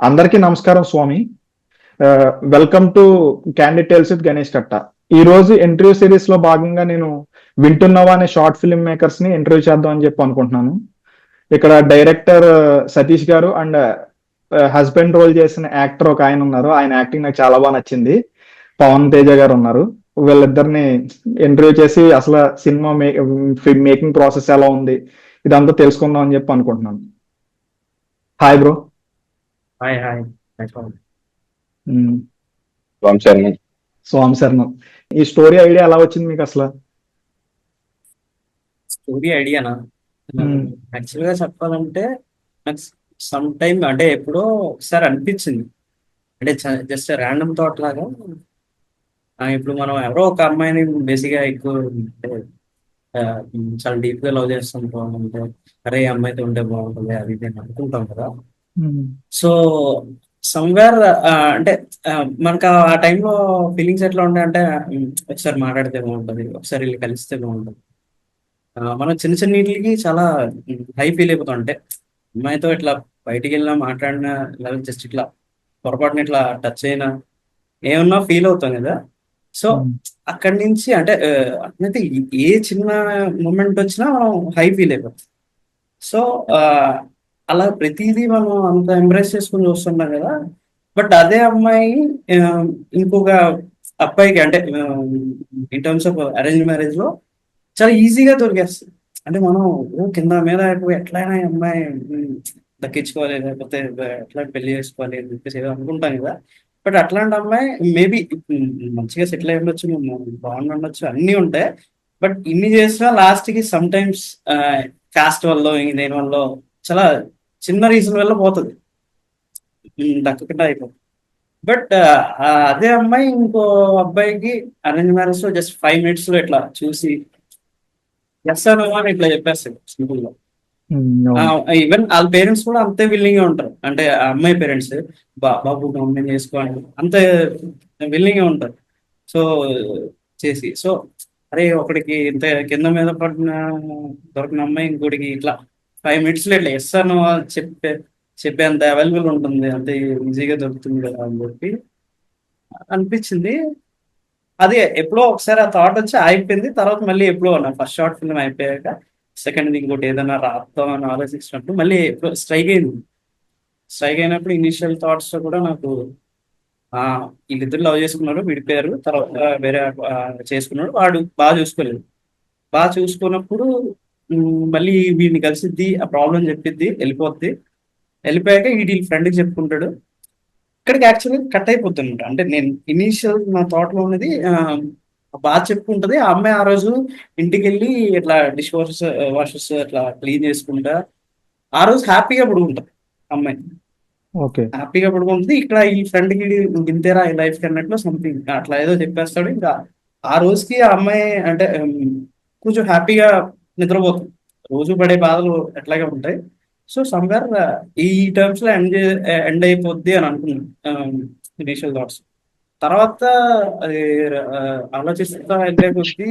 అందరికీ నమస్కారం స్వామి. Welcome to candid tales with Ganesh Katta. ఈ రోజు ఇంటర్వ్యూ సిరీస్ లో భాగంగా నేను వింటున్నవా అనే షార్ట్ ఫిల్మ్ మేకర్స్ ని ఇంటర్వ్యూ చేద్దాం అని చెప్పి అనుకుంటున్నాను. ఇక్కడ డైరెక్టర్ సతీష్ గారు అండ్ హస్బెండ్ రోల్ చేసిన యాక్టర్ ఒక ఆయన ఉన్నారు. ఆయన యాక్టింగ్ నాకు చాలా బాగా నచ్చింది. పవన్ తేజ గారు ఉన్నారు. వీళ్ళిద్దరిని ఇంటర్వ్యూ చేసి అసలు సినిమా మేకింగ్ ప్రాసెస్ ఎలా ఉంది ఇదంతా తెలుసుకుందాం అని చెప్పి అనుకుంటున్నాను. Hi bro. Hi hi hi Pavan. స్వామి శరణం. ఈ స్టోరీ ఐడియా ఎలా వచ్చింది మీకు అసలు? స్టోరీ ఐడియానా? మ్మ్. యాక్చువల్ గా చెప్పాలంటే నాకు సమ్ టైమ్ అంటే ఎప్పుడో ఒకసారి అనిపించింది. అంటే జస్ట్ ర్యాండమ్ థాట్ లాగా. ఇప్పుడు మనం ఎవరో ఒక అమ్మాయిని బేసిక్ గా ఎక్కువ అంటే, ఆ, చాలా డీప్ గా లవ్ చేస్తుంటాం. అంటే అరే ఈ అమ్మాయితో ఉంటే బాగుంటుంది అది ఇది అని అనుకుంటాం కదా. మ్మ్. సో సమ్వేర్ అంటే మనకు ఆ టైంలో ఫీలింగ్స్ ఎట్లా ఉంటాయంటే ఒకసారి మాట్లాడితే బాగుంటుంది, ఒకసారి వెళ్ళి కలిస్తే బాగుంటుంది. మనం చిన్న చిన్నిటికి చాలా హై ఫీల్ అయిపోతాం. అంటే అమ్మాయితో ఇట్లా బయటికి వెళ్ళినా మాట్లాడినా లేదా జస్ట్ ఇట్లా పొరపాటున ఇట్లా టచ్ అయినా ఏమన్నా ఫీల్ అవుతాం కదా. సో మ్మ్. అక్కడి నుంచి అంటే అయితే ఏ చిన్న మూమెంట్ వచ్చినా మనం హై ఫీల్ అయిపోతాం. సో అలా ప్రతిదీ మనం అంత ఎంబ్రేస్ చేసుకుని చూస్తున్నాం కదా. బట్ అదే అమ్మాయి ఆ, ఇంకొక అబ్బాయికి అంటే in terms of arrange marriage లో చాలా ఈజీగా దొరికేస్తుంది. అంటే మనం కింద మీద అయిపోయి ఎట్లయినా ఈ అమ్మాయి దక్కించుకోవాలి, లేకపోతే ఎట్లా పెళ్లి చేసుకోవాలి అని చెప్పేసి ఏదో అనుకుంటాం కదా. బట్ అట్లాంటి అమ్మాయి మేబీ మంచిగా సెటిల్ అయి ఉండొచ్చు, బాగుండి ఉండొచ్చు, అన్నీ ఉంటాయి. బట్ ఇన్ని చేసినా లాస్ట్ కి సమ్ టైమ్స్ కాస్ట్ వల్ల దేని వల్ల చాలా చిన్న రీజన్ వల్ల పోతుంది, దక్కకుండా అయిపోతుంది. బట్ అదే అమ్మాయి ఇంకో అబ్బాయికి అరేంజ్ మ్యారేజ్ లో జస్ట్ 5 minutes లో ఇట్లా చూసి ఎస్ అని ఇట్లా చెప్పేస్తాడు సింపుల్ గా. మ్మ్. అవును. ఈవెన్ వాళ్ళ పేరెంట్స్ కూడా అంతే విల్లింగ్ గా ఉంటారు. అంటే ఆ అమ్మాయి పేరెంట్స్ బాబు గవర్నమెంట్ చేసుకోవాలి అంతే విల్లింగ్ గా ఉంటారు. సో సో అరే ఒకడికి ఇంత కింద మీద పడిన దొరికిన అమ్మాయి ఇంకోటికి ఇట్లా 5 minutes లో ఇట్లా ఎస్ అని చెప్పేంత అవైలబుల్ ఉంటుంది, అంతే ఈజీగా దొరుకుతుంది కదా అని చెప్పి అనిపించింది. అది ఎప్పుడో ఒకసారి ఆ థాట్ వచ్చి ఆగిపోయింది. తర్వాత మళ్ళీ ఎప్పుడో నా ఫస్ట్ షార్ట్ ఫిల్మ్ అయిపోయాక సెకండ్ ఇంకోటి ఏదైనా రాద్దాం అని ఆలోచిస్తున్నట్టు మళ్ళీ ఎప్పుడో స్ట్రైక్ అయింది. స్ట్రైక్ అయినప్పుడు ఇనిషియల్ థాట్స్ లో కూడా నాకు ఆ వీళ్ళిద్దరు లవ్ చేసుకున్నారు, విడిపోయారు, తర్వాత వేరే చేసుకున్నాడు, వాడు బాగా చూసుకోలేదు. బాగా చూసుకున్నప్పుడు మళ్ళీ వీడిని కలిసిద్ది, ఆ ప్రాబ్లం చెప్పిద్ది, వెళ్ళిపోద్ది. వెళ్ళిపోయాక వీడి ఫ్రెండ్కి చెప్పుకుంటాడు. ఇక్కడికి యాక్చువల్లీ కట్ అయిపోతుంట. అంటే నేను ఇనీషియల్ నా థాట్ లో ఉన్నది బాగా చెప్పుకుంటది. ఆ అమ్మాయి ఆ రోజు ఇంటికి వెళ్ళి ఇట్లా డిష్ వాషెస్ ఇట్లా క్లీన్ చేసుకుంటా ఆ రోజు హ్యాపీగా పడుకుంటది అమ్మాయి. ఓకే. హ్యాపీగా పడుకుంటుంది. ఇక్కడ ఈ ఫ్రెండ్ కి ఇంతేరా ఈ లైఫ్ కి అన్నట్లు సంథింగ్ అట్లా ఏదో చెప్పేస్తాడు. ఇంకా ఆ రోజుకి ఆ అమ్మాయి అంటే కొంచెం హ్యాపీగా నిద్రపోతుంది. రోజు పడే బాధలు ఎట్లాగే ఉంటాయి. సో సమ్వేర్ ఈ టర్మ్స్ లో ఎండ్ అయిపోద్ది అని అనుకున్నాను ఇనీషియల్ థాట్స్. తర్వాత అది ఆలోచిస్తా వెళ్ళే కొద్దీ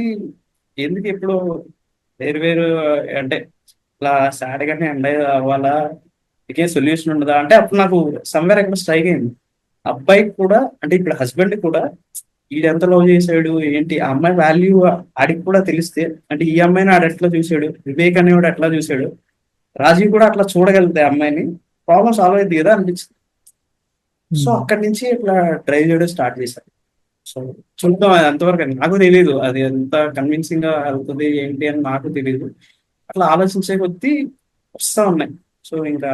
ఎందుకు ఎప్పుడు వేరు వేరు అంటే ఇట్లా సాడ్ గానే ఎండ్ అవ్వాలా, ఇకే సొల్యూషన్ ఉండదా అంటే అప్పుడు నాకు సమ్వేర్ ఎక్కడ స్ట్రైక్ అయింది. అబ్బాయికి కూడా అంటే ఇప్పుడు హస్బెండ్ కూడా వీడు ఎంత లవ్ చేశాడు ఏంటి, ఆ అమ్మాయి వాల్యూ ఆడికి కూడా తెలిస్తే, అంటే ఈ అమ్మాయిని ఆడు ఎట్లా చూసాడు, వివేక్ అనేవాడు ఎట్లా చూసాడు, రాజీవ్ కూడా అట్లా చూడగలిగితే అమ్మాయిని ప్రాబ్లమ్ సాల్వ్ అయింది కదా అనిపించింది. సో మ్మ్. అక్కడి నుంచి ఇట్లా డ్రైవ్ చేయడం స్టార్ట్ చేశాను. సో చూద్దాం, అది ఎంతవరకు అని నాకు తెలియదు, అది ఎంత కన్విన్సింగ్ గా వెళ్తుంది ఏంటి అని నాకు తెలియదు. అట్లా ఆలోచించే కొద్దీ వస్తా ఉన్నాయి. సో ఇంకా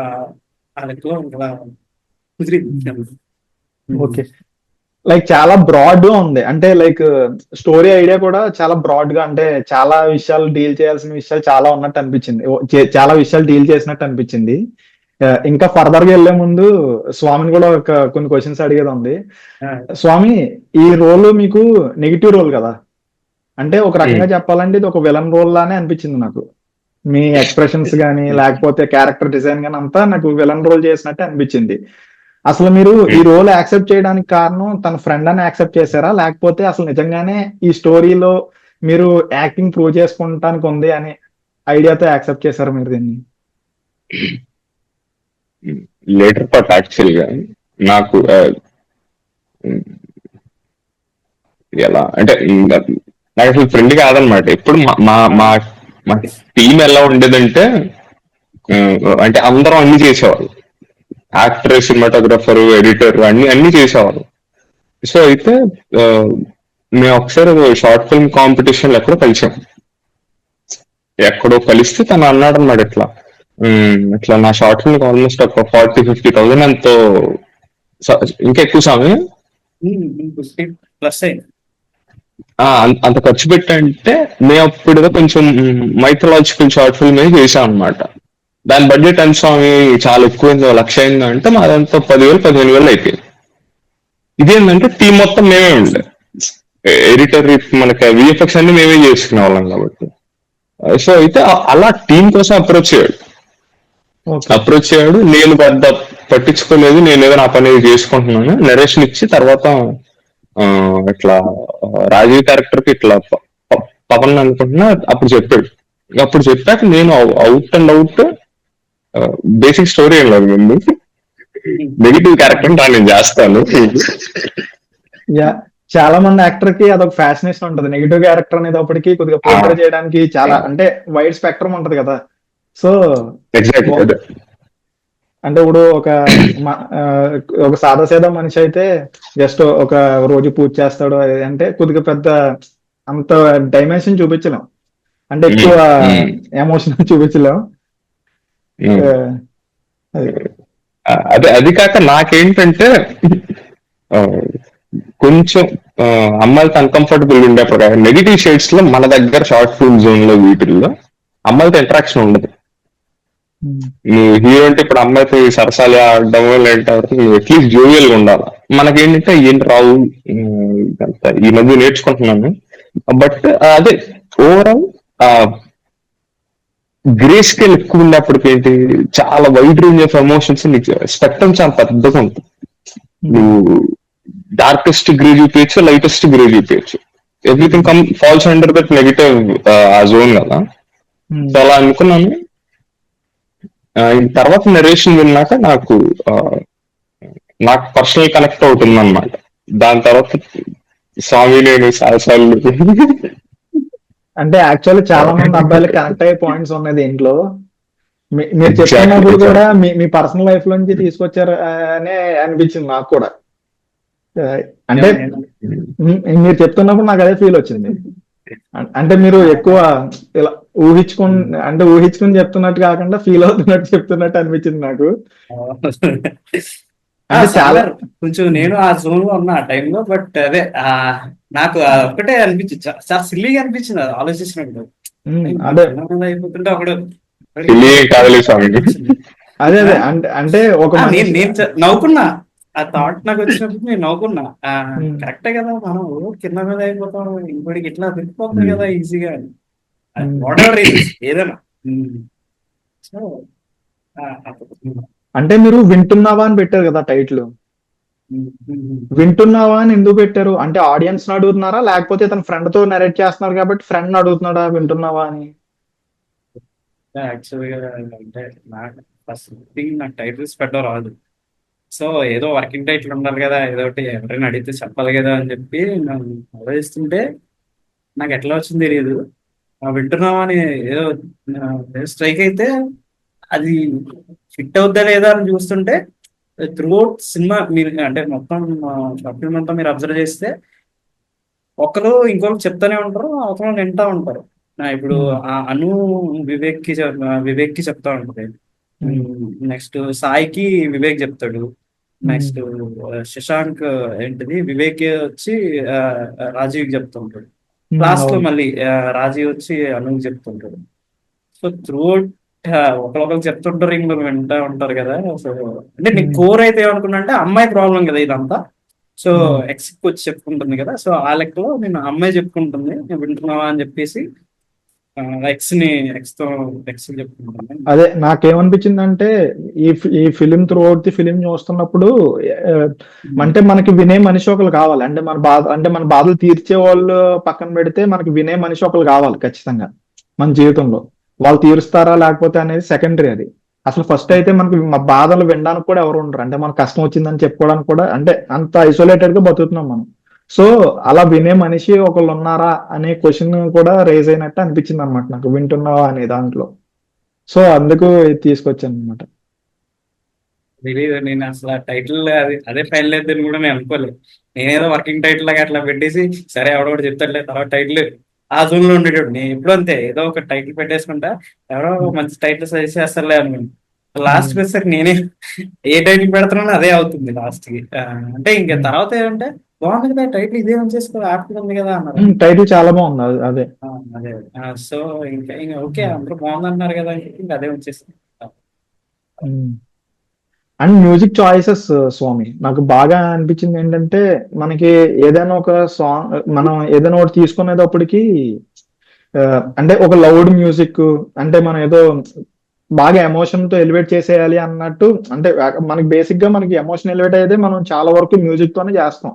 ఆ లెక్కలో ఇంకా మ్మ్. కుదిరింది. ఓకే. లైక్ చాలా బ్రాడ్ గా ఉంది. అంటే లైక్ స్టోరీ ఐడియా కూడా చాలా బ్రాడ్ గా, అంటే చాలా విషయాలు డీల్ చేయాల్సిన విషయాలు చాలా ఉన్నట్టు అనిపించింది. చాలా విషయాలు డీల్ చేసినట్టు అనిపించింది. ఇంకా ఫర్దర్ గా వెళ్లే ముందు స్వామిని కూడా కొన్ని క్వశ్చన్స్ అడిగేది ఉంది. స్వామి, ఈ రోల్ మీకు నెగిటివ్ రోల్ కదా, అంటే ఒక రకంగా చెప్పాలంటే ఇది ఒక విలన్ రోల్ లానే అనిపించింది నాకు. మీ ఎక్స్ప్రెషన్స్ కానీ లేకపోతే క్యారెక్టర్ డిజైన్ కానీ అంతా నాకు విలన్ రోల్ చేసినట్టే అనిపించింది. అసలు మీరు ఈ రోల్ యాక్సెప్ట్ చేయడానికి కారణం తన ఫ్రెండ్ అని యాక్సెప్ట్ చేశారా, లేకపోతే అసలు నిజంగానే ఈ స్టోరీలో మీరు యాక్టింగ్ ప్రూవ్ చేసుకుంటానికి ఉంది అని ఐడియాతో యాక్సెప్ట్ చేశారా మీరు దీన్ని? లేటర్ పార్ట్ యాక్చువల్గా నాకు ఎలా అంటే నాకు అసలు ఫ్రెండ్ కాదనమాట. ఎప్పుడు మా మా మా మా టీం ఎలా ఉండేదంటే అంటే అందరం అన్ని చేసేవాళ్ళు. యాక్టర్, సినిమాటోగ్రఫర్, ఎడిటర్ అన్ని చేసేవాళ్ళు. సో అయితే ఆ, మేము ఒకసారి షార్ట్ ఫిల్మ్ కాంపిటీషన్ ఎక్కడో కలిసాం. ఎక్కడో కలిస్తే తను అన్నాడు అన్నమాట ఇట్లా ఇట్లా నా షార్ట్ ఫిల్మ్ ఆల్మోస్ట్ ఒక 40,000-50,000 ఎంతో ఇంకా ఎక్కువ సమయం ప్లస్ అయింది. అంత ఖర్చు పెట్టంటే మేము అప్పుడు ఏదో కొంచెం మైథలాజికల్ షార్ట్ ఫిల్మ్ చేసాం అనమాట. దాని బడ్జెట్ ఎంత స్వామి చాలా ఎక్కువ, 1,00,000 అయింది అంటే మాదంతా 10,000-15,000 అయిపోయింది. ఇదేంటంటే టీం మొత్తం మేమే ఉండే, ఎడిటర్ మనకి విఎఫ్ఎక్స్ అన్ని మేమే చేసుకునే వాళ్ళం కాబట్టి. సో అయితే అలా టీం కోసం అప్రోచ్ అయ్యాడు. నేను పెద్ద పట్టించుకోలేదు, నేను ఏదో నా పని చేసుకుంటున్నాను, నరేషన్ ఇచ్చి తర్వాత ఇట్లా రాజీవ్ క్యారెక్టర్ కి ఇట్లా పవన్ అనుకుంటున్నా అప్పుడు చెప్పాడు. అప్పుడు చెప్పాక నేను out and out basic story ఏం లేదు, ముందు నెగిటివ్ క్యారెక్టర్ నేను చేస్తాను. చాలా మంది యాక్టర్ కి అదొక ఫ్యాసినేషన్ ఉంటది, నెగిటివ్ క్యారెక్టర్ అనేటప్పటికి కొద్దిగా పోర్ట్రే చేయడానికి చాలా అంటే వైడ్ స్పెక్ట్రమ్ ఉంటది కదా. సో అంటే ఇప్పుడు ఒక సాదాసీదా మనిషి అయితే జస్ట్ ఒక రోజు పూజ చేస్తాడు అంటే కొద్దిగా పెద్ద అంత డైమెన్షన్ చూపించలేం, అంటే ఎక్కువ ఎమోషన్ చూపించలేం. అది కాక నాకేంటంటే కొంచెం అమ్మాయిలతో అన్కంఫర్టబుల్ ఉండే ప్రకారం నెగిటివ్ షేడ్స్ లో మన దగ్గర షార్ట్ ఫిల్మ్ జోన్ లో వీటిల్లో అమ్మాయిలతో ఇంటరాక్షన్ ఉండదు. నువ్వు హీరో అంటే ఇప్పుడు అమ్మాయితో సరసాలు ఆడడం లేదంటే నువ్వు అట్లీస్ట్ జోవియల్ గా ఉండాలి. మనకేంటంటే ఏంటి రావు ఈ మధ్య నేర్చుకుంటున్నాను. బట్ అదే ఓవరాల్ గ్రే స్కేల్ ఎక్కువ ఉన్నప్పటికి ఏంటి చాలా wide range of emotions, spectrum చాలా పెద్దగా ఉంటుంది. నువ్వు డార్కెస్ట్ గ్రే చూపించచ్చు, లైటెస్ట్ గ్రే చూపించచ్చు, everything falls under that negative ఆ జోన్ కదా. సో అలా అనుకున్నాను. తర్వాత నరేషన్ విన్నాక నాకు పర్సనల్ కనెక్ట్ అవుతుంది అనమాట. దాని తర్వాత స్వామి నేను సారసాలు అంటే యాక్చువల్లీ చాలా మంది అబ్బాయిలు కనెక్ట్ అయ్యే పాయింట్స్ ఉన్నాయి దీంట్లో. మీరు చెప్తున్నప్పుడు కూడా మీ పర్సనల్ లైఫ్ నుంచి తీసుకొచ్చారు అనే అనిపించింది నాకు కూడా. అంటే మీరు చెప్తున్నప్పుడు నాకు అదే ఫీల్ వచ్చింది. అంటే మీరు ఎక్కువ ఇలా ఊహించుకుని చెప్తున్నట్టు కాకుండా ఫీల్ అవుతున్నట్టు చెప్తున్నట్టు అనిపించింది నాకు. చాలా కొంచెం నేను ఆ జోన్ లో ఉన్నా ఆ టైంలో. బట్ అదే నాకు ఒక్కటే అనిపించింది, చాలా సిల్లీగా అనిపించింది అది ఆలోచించినప్పుడు. అయిపోతుంటే ఒకడు అదే అంటే ఒక నేను నవ్వుకున్నా, ఆ థాట్ నాకు వచ్చినప్పుడు నేను నవ్వుకున్నా. కరెక్టే కదా, మనం కింద మీద అయిపోతాం, ఇంకోటికి ఇట్లా దొరికిపోతుంది కదా ఈజీగా అని. వాట్ ఎవర్ రీజన్స్ ఏదైనా. సో అంటే మీరు వింటున్నావా అని పెట్టారు కదా టైటిల్. వింటున్నావా అని ఎందుకు పెట్టారు? అంటే ఆడియన్స్ అడుగుతున్నారా, లేకపోతే తన ఫ్రెండ్ తో నరేట్ చేస్తున్నారు కాబట్టి ఫ్రెండ్ అడుగుతున్నాడా వింటున్నావా అని? యాక్చువల్గా అంటే నాకు ఫస్ట్ థింగ్ నాకు టైటిల్స్ పెట్టడం రాదు. సో ఏదో వర్కింగ్ టైటిల్ ఉండాలి కదా, ఏదో ఒకటి ఎవరైనా అడిగితే చెప్పాలి కదా అని చెప్పి నేను ఆలోచిస్తుంటే నాకు ఎట్లా వచ్చింది తెలియదు. వింటున్నావా అని ఏదో స్ట్రైక్ అయితే అది హిట్ అవుద్దా లేదా అని చూస్తుంటే త్రూఅవుట్ సినిమా మీరు అంటే మొత్తం షార్ట్ ఫిల్మ్ అంతా మీరు అబ్జర్వ్ చేస్తే ఒకరు ఇంకొకరు చెప్తానే ఉంటారు, అవతల వింటా ఉంటారు. ఇప్పుడు అను వివేక్ కి చెప్తా ఉంటది, నెక్స్ట్ సాయికి వివేక్ చెప్తాడు, నెక్స్ట్ శశాంక్ ఏంటిది వివేక్ వచ్చి రాజీవ్కి చెప్తుంటాడు, లాస్ట్ లో మళ్ళీ రాజీవ్ వచ్చి అనుకి చెప్తుంటాడు. సో త్రూఅవుట్ ఒకరొకరు చెప్తుంటారు, ఇంకొకరు వింటా ఉంటారు కదా. సో అంటే నీ కోర్ అయితే ఏమనుకున్నా అంటే అమ్మాయి ప్రాబ్లం కదా ఇదంతా. సో ఎక్స్ వచ్చి చెప్పుకుంటుంది కదా, సో ఆ లెక్కలో నేను అమ్మాయి చెప్పుకుంటుంది, నేను వింటున్నావా అని చెప్పేసి ఎక్స్ చెప్పుకుంటాను. అదే నాకేమనిపించింది అంటే ఈ film through out the film చూస్తున్నప్పుడు అంటే మనకి వినే మనిషి ఒకరు కావాలి. అంటే మన బాధలు తీర్చే వాళ్ళు పక్కన పెడితే మనకి వినే మనిషి ఒకరు కావాలి ఖచ్చితంగా మన జీవితంలో. వాళ్ళు తీరుస్తారా లేకపోతే అనేది సెకండరీ. అది అసలు ఫస్ట్ అయితే మనకి మా బాధలు వినడానికి కూడా ఎవరు ఉండరు. అంటే మనకు కష్టం వచ్చిందని చెప్పుకోవడానికి కూడా, అంటే అంత ఐసోలేటెడ్ గా బతుకుతున్నాం మనం. సో అలా వినే మనిషి ఒకళ్ళు ఉన్నారా అనే క్వశ్చన్ కూడా రేజ్ అయినట్టు అనిపించింది అనమాట నాకు, వింటున్నావా అనే దాంట్లో. సో అందుకు ఇది తీసుకొచ్చాను అనమాట. తెలీదు, నేను అసలు టైటిల్ అదే ఫైనల్ అయిద్దని కూడా నేను అనుకోలేదు. నేనేదో వర్కింగ్ టైటిల్ లాగా అట్లా పెట్టేసి సరే ఎవడో చెప్తాడులే తర్వాత టైటిల్ ఆ జోన్ లో ఉండేటోడు. నేను ఎప్పుడు అంతే, ఏదో ఒక టైటిల్ పెట్టేసుకుంటా, ఎవరో ఒక మంచి టైటిల్ సజెస్ట్ చేస్తారులే అనుకుంటా. లాస్ట్ కి వచ్చేసరికి నేనే ఏ టైటిల్ పెడుతున్నానో అదే అవుతుంది లాస్ట్ కి. అంటే ఇంకా తర్వాత ఏంటంటే బాగుంది కదా టైటిల్, ఇదే ఉంచేసుకో యాప్ ఉంది కదా అన్నారు. టైటిల్ చాలా బాగుంది అదే. అదే సో ఇంకా ఓకే అందరూ బాగుంది అన్నారు కదా అని చెప్పి ఇంకా అదే ఉంచేస్తాను. అండ్ మ్యూజిక్ చాయిసెస్ స్వామి నాకు బాగా అనిపించింది ఏంటంటే, మనకి ఏదైనా ఒక సాంగ్ మనం ఏదైనా ఒకటి తీసుకునేటప్పటికి అంటే ఒక లౌడ్ మ్యూజిక్, అంటే మనం ఏదో బాగా ఎమోషన్ తో ఎలివేట్ చేసేయాలి అన్నట్టు, అంటే మనకి బేసిక్ గా మనకి ఎమోషన్ ఎలివేట్ అయితే మనం చాలా వరకు మ్యూజిక్ తోనే చేస్తాం.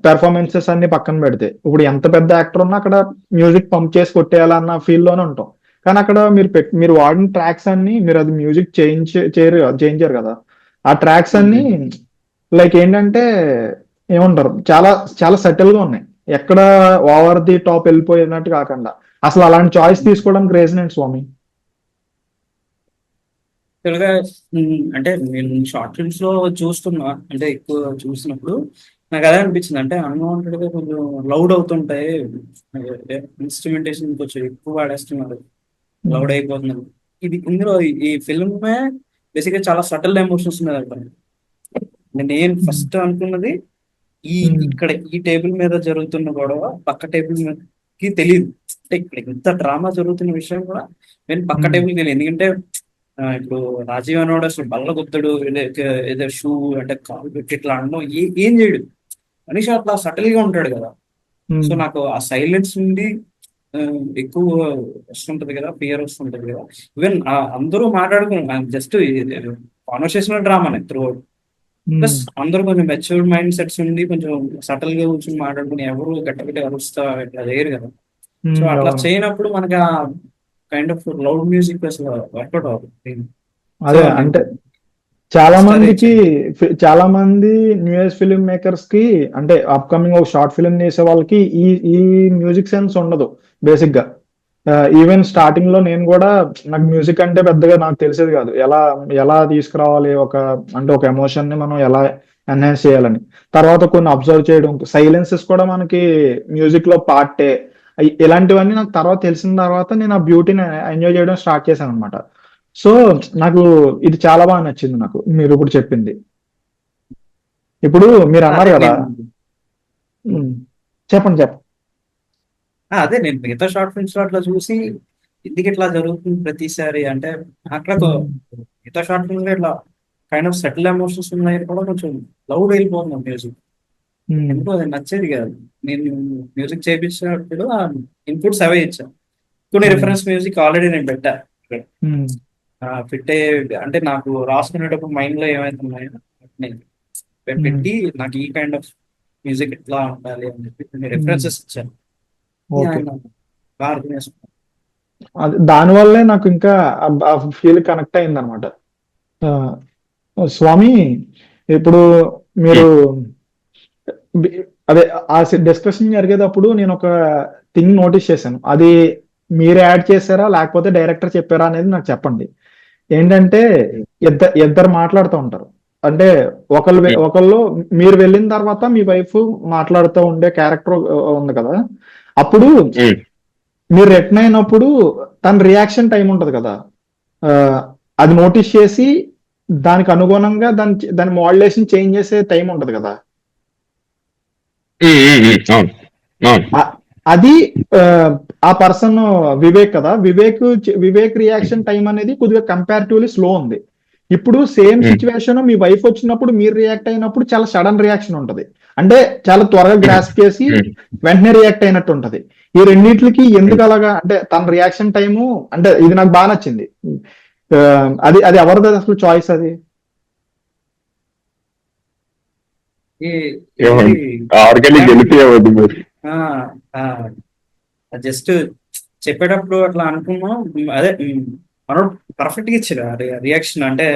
పెర్ఫార్మెన్సెస్ అన్ని పక్కన పెడితే, ఇప్పుడు ఎంత పెద్ద యాక్టర్ ఉన్నా అక్కడ మ్యూజిక్ పంప్ చేసి కొట్టేయాలన్న ఫీల్ లోనే ఉంటాం. కానీ అక్కడ మీరు వాడిన ట్రాక్స్ అన్ని, మీరు అది మ్యూజిక్ చేయించారు కదా, ఆ ట్రాక్స్ అన్ని లైక్ ఏంటంటే ఏమంటారు, చాలా చాలా సెటిల్ గా ఉన్నాయి. ఎక్కడ ఓవర్ ది టాప్ వెళ్ళిపోయినట్టు కాకుండా, అసలు అలాంటి చాయిస్ తీసుకోవడానికి రీజన్ ఏంటి స్వామి? యాక్చువల్గా అంటే నేను షార్ట్ ఫిల్మ్స్ లో చూస్తున్నా, అంటే ఎక్కువ చూసినప్పుడు నాకు అదే అనిపించింది. అంటే అన్వాంటెడ్ గా కొంచెం లౌడ్ అవుతుంటాయి, ఇన్స్ట్రుమెంటేషన్ కొంచెం ఎక్కువ వాడేస్తున్నారు, లౌడ్ అయిపోతున్నారు. ఇందులో ఈ ఫిల్మ్ బేసిక్ గా చాలా సటిల్ ఎమోషన్స్ ఉన్నాయి అక్కడ. నేను ఫస్ట్ అనుకున్నది ఇక్కడ ఈ టేబుల్ మీద జరుగుతున్న గొడవ పక్క టేబుల్ మీదకి తెలియదు. అంటే ఇక్కడ ఇంత డ్రామా జరుగుతున్న విషయం కూడా నేను పక్క టేబుల్ తెలియదు. ఎందుకంటే ఇప్పుడు రాజీవ్ అనోడు అసలు బల్ల గుత్తడు, ఏదో షూ అంటే కాలు పెట్టి ఇట్లా అనడం ఏం చేయడు. మనిషి అట్లా సటిల్ గా ఉంటాడు కదా. సో నాకు ఆ సైలెన్స్ నుండి ఎక్కువ వస్తుంటది కదా, ఫియర్ వస్తుంటది కదా. ఈవెన్ అందరూ మాట్లాడుకున్నాం, జస్ట్ కాన్వర్సేషనల్ డ్రామానే త్రూ అవుట్. ప్లస్ అందరూ కొంచెం మెచ్యూర్డ్ మైండ్ సెట్స్ ఉండి కొంచెం సటల్ గా కూర్చొని మాట్లాడుకుని ఎవరు గట్టి అరుస్తా ఇట్లా చేయరు కదా. సో అట్లా చేయనప్పుడు మనకి ఆ కైండ్ ఆఫ్ లౌడ్ మ్యూజిక్ అసలు వర్కౌట్ అవుతుంది. అదే అంటే చాలా మంది న్యూ ఏజ్ ఫిల్మ్ మేకర్స్ కి, అంటే అప్కమింగ్ ఒక షార్ట్ ఫిల్మ్ చేసే వాళ్ళకి ఈ మ్యూజిక్ సెన్స్ ఉండదు బేసిక్ గా. ఈవెన్ స్టార్టింగ్ లో నేను కూడా, నాకు మ్యూజిక్ అంటే పెద్దగా నాకు తెలిసేది కాదు, ఎలా ఎలా తీసుకురావాలి అంటే ఒక ఎమోషన్ ని మనం ఎలా ఎన్హాన్స్ చేయాలని. తర్వాత కొన్ని అబ్జర్వ్ చేయడం, సైలెన్సెస్ కూడా మనకి మ్యూజిక్ లో పార్టే. ఇలాంటివన్నీ నాకు తర్వాత తెలిసిన తర్వాత నేను ఆ బ్యూటీని ఎంజాయ్ చేయడం స్టార్ట్ చేశాను అనమాట. సో నాకు ఇది చాలా బాగా నచ్చింది నాకు మీరు ఇప్పుడు చెప్పింది. ఇప్పుడు మీరు అన్నారు కదా. చెప్పండి. అదే నేను మిగతా షార్ట్ ఫిల్మ్స్ లో అట్లా చూసి ఎందుకు ఇట్లా జరుగుతుంది ప్రతిసారి అంటే, అట్లా మిగతా షార్ట్ ఫిల్మ్స్ లో ఇట్లా కైండ్ ఆఫ్ సెటిల్ ఎమోషన్స్ ఉన్నాయి కూడా కొంచెం లౌడ్ వెళ్ళిపోతున్నాం మ్యూజిక్. ఎందుకు అది నచ్చేది కాదు. నేను మ్యూజిక్ చేయించినప్పుడు ఆ ఇన్పుట్స్ అవే ఇచ్చాను. కొన్ని రిఫరెన్స్ మ్యూజిక్ ఆల్రెడీ నేను పెట్టా ఫిట్ అయ్యే, అంటే నాకు రాసుకునేటప్పుడు మైండ్ లో ఏమైతున్నాయో నేను పెట్టి నాకు ఈ కైండ్ ఆఫ్ మ్యూజిక్ ఎట్లా ఉండాలి అని చెప్పి కొన్ని రిఫరెన్సెస్ ఇచ్చాను. బాగా అర్థం చేసుకున్నాను. దానివల్లే నాకు ఇంకా ఆ ఫీల్ కనెక్ట్ అయింది అనమాట. స్వామి ఇప్పుడు మీరు అదే ఆ డిస్కషన్ జరిగేటప్పుడు నేను ఒక థింగ్ నోటీస్ చేశాను. అది మీరు యాడ్ చేశారా లేకపోతే డైరెక్టర్ చెప్పారా అనేది నాకు చెప్పండి. ఏంటంటే ఇద్దరు మాట్లాడుతూ ఉంటారు. అంటే ఒకళ్ళు మీరు వెళ్ళిన తర్వాత మీ వైఫ్ మాట్లాడుతూ ఉండే క్యారెక్టర్ ఉంది కదా, అప్పుడు మీరు రిటర్న్ అయినప్పుడు తన రియాక్షన్ టైం ఉంటది కదా, అది నోటీస్ చేసి దానికి అనుగుణంగా దాని మోడ్యులేషన్ చేంజ్ చేసే టైం ఉంటది కదా, అది ఆ పర్సన్ వివేక్ కదా, వివేక్ రియాక్షన్ టైం అనేది కొద్దిగా కంపారిటివ్లీ స్లో ఉంది. ఇప్పుడు సేమ్ సిచ్యువేషన్ మీ వైఫ్ వచ్చినప్పుడు మీరు రియాక్ట్ అయినప్పుడు చాలా సడన్ రియాక్షన్ ఉంటది. అంటే చాలా త్వరగా గ్రాస్ప్ చేసి వెంటనే రియాక్ట్ అయినట్టు ఉంటది. ఈ రెండింటికి ఎందుకు అలాగా, అంటే తన రియాక్షన్ టైము, అంటే ఇది నాకు బాగా నచ్చింది. అది అది ఎవరిది అసలు చాయిస్ అది? జస్ట్ చెప్పేటప్పుడు అట్లా అనుకున్నాం. అదే మనోడు పర్ఫెక్ట్ గా ఇచ్చాడు రియాక్షన్. అంటే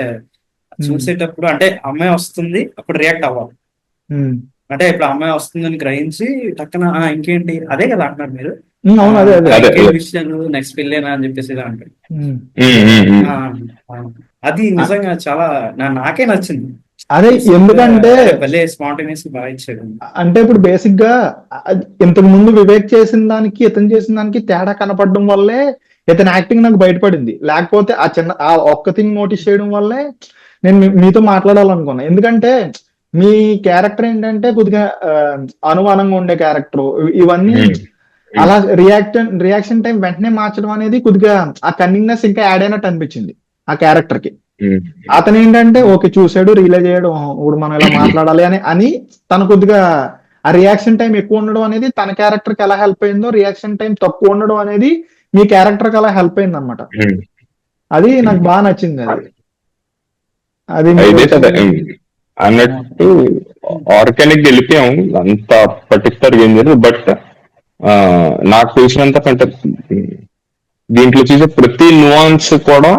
ఉమ్, చూసేటప్పుడు అంటే అమ్మాయి వస్తుంది అప్పుడు రియాక్ట్ అవ్వాలి. ఉమ్, అంటే ఇప్పుడు అమ్మాయి వస్తుందని గ్రహించి టక్కన ఇంకేంటి అదే కదా అంటున్నారు మీరు. అవును, అదే అదే. అదే ఇంకేం విషయాలు నెక్స్ట్ పెళ్ళేనా అని చెప్పేసి ఇలా అంటారు. ఉమ్. ఆ, ఆ, అది అ- నిజంగా చాలా నాకే నచ్చింది. అదే సింపుల్ గా ఎందుకంటే అరే భలే స్పాంటేనియస్ బాగా ఇచ్చాడు. అంటే ఇప్పుడు బేసిక్ గా ఇంతకు ముందు వివేక్ చేసిన దానికి ఇతను చేసిన దానికి తేడా కనపడడం వల్లే ఇతని యాక్టింగ్ నాకు బయటపడింది. లేకపోతే ఆ ఒక్క థింగ్ నోటీస్ చేయడం వల్లే నేను మీతో మాట్లాడాలనుకున్నా. ఎందుకంటే మీ క్యారెక్టర్ ఏంటంటే కొద్దిగా అనుమానంగా ఉండే క్యారెక్టర్, ఇవన్నీ అలా రియాక్షన్ టైం వెంటనే మార్చడం అనేది కొద్దిగా ఆ కన్నింగ్నెస్ ఇంకా యాడ్ అయినట్టు అనిపించింది ఆ క్యారెక్టర్ కి. అతను ఏంటంటే ఓకే చూసాడు, రియలైజ్ అయ్యాడు, ఇప్పుడు మనం ఇలా మాట్లాడాలి అని తను కొద్దిగా ఆ రియాక్షన్ టైం ఎక్కువ ఉండడం అనేది తన క్యారెక్టర్ కి ఎలా హెల్ప్ అయిందో, రియాక్షన్ టైం తక్కువ ఉండడం అనేది మీ క్యారెక్టర్ కి అలా హెల్ప్ అయింది అనమాట. అది నాకు బాగా నచ్చింది. అది మీరు అయితే అదే అన్నట్టు ఆర్గానిక్ వెళ్ళిపోయాం, అంత పర్టికులర్ ఏం లేదు. బట్ నాకు తెలిసినంత కంటే దీంట్లో చూసే ప్రతి nuance కూడా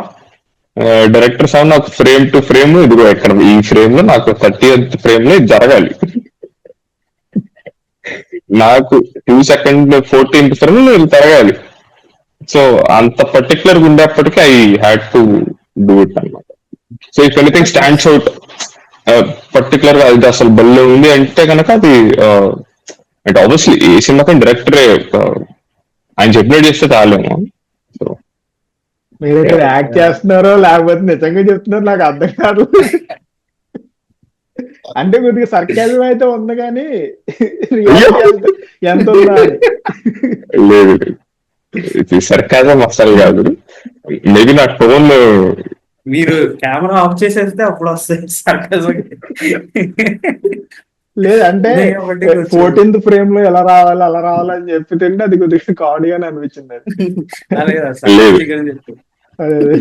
డైరెక్టర్ సార్ నాకు ఫ్రేమ్ టు ఫ్రేమ్, ఇదిగో ఇక్కడ ఈ ఫ్రేమ్ లో నాకు 30th ఫ్రేమ్ లో ఇది జరగాలి, నాకు 2 సెకండ్ 14th ఫ్రేమ్ లో ఇది జరగాలి. సో అంత పర్టికులర్ గా ఉండేప్పటికీ I had to do it అన్నమాట. So if anything stands out particular గా ఇది అసలు బల్లో ఉంది అంటే కనుక అది అంటే ఆబ్వియస్లీ ఏ సినిమాకి డైరెక్టరే ఆయన చెప్పినట్టు చేస్తే చాలేమో. సో మీరు ఇక్కడ యాక్ట్ చేస్తున్నారో లేకపోతే నిజంగా చెప్తున్నారో నాకు అర్థం కాదు. అంటే కొద్దిగా సర్కాజం అయితే ఉంది కానీ రియాలిటీ ఎంత ఉందా అని. లేదు, ఇది సర్కాజం అసలు కాదు. మేబీ నా టోన్ మీరు కెమెరా ఆఫ్ చేసేస్తే అప్పుడు వస్తాయి sarcasm. లేదు అంటే ఇదే ఒకటి కొంచెం 14th ఫ్రేమ్ లో ఎలా రావాలి అలా రావాలని చెప్పి తింటే అది కొద్దిగా కామెడీ అని అనిపించింది. అది అదే కదా లేదు. sarcastic అని చెప్పి. అదే అదే.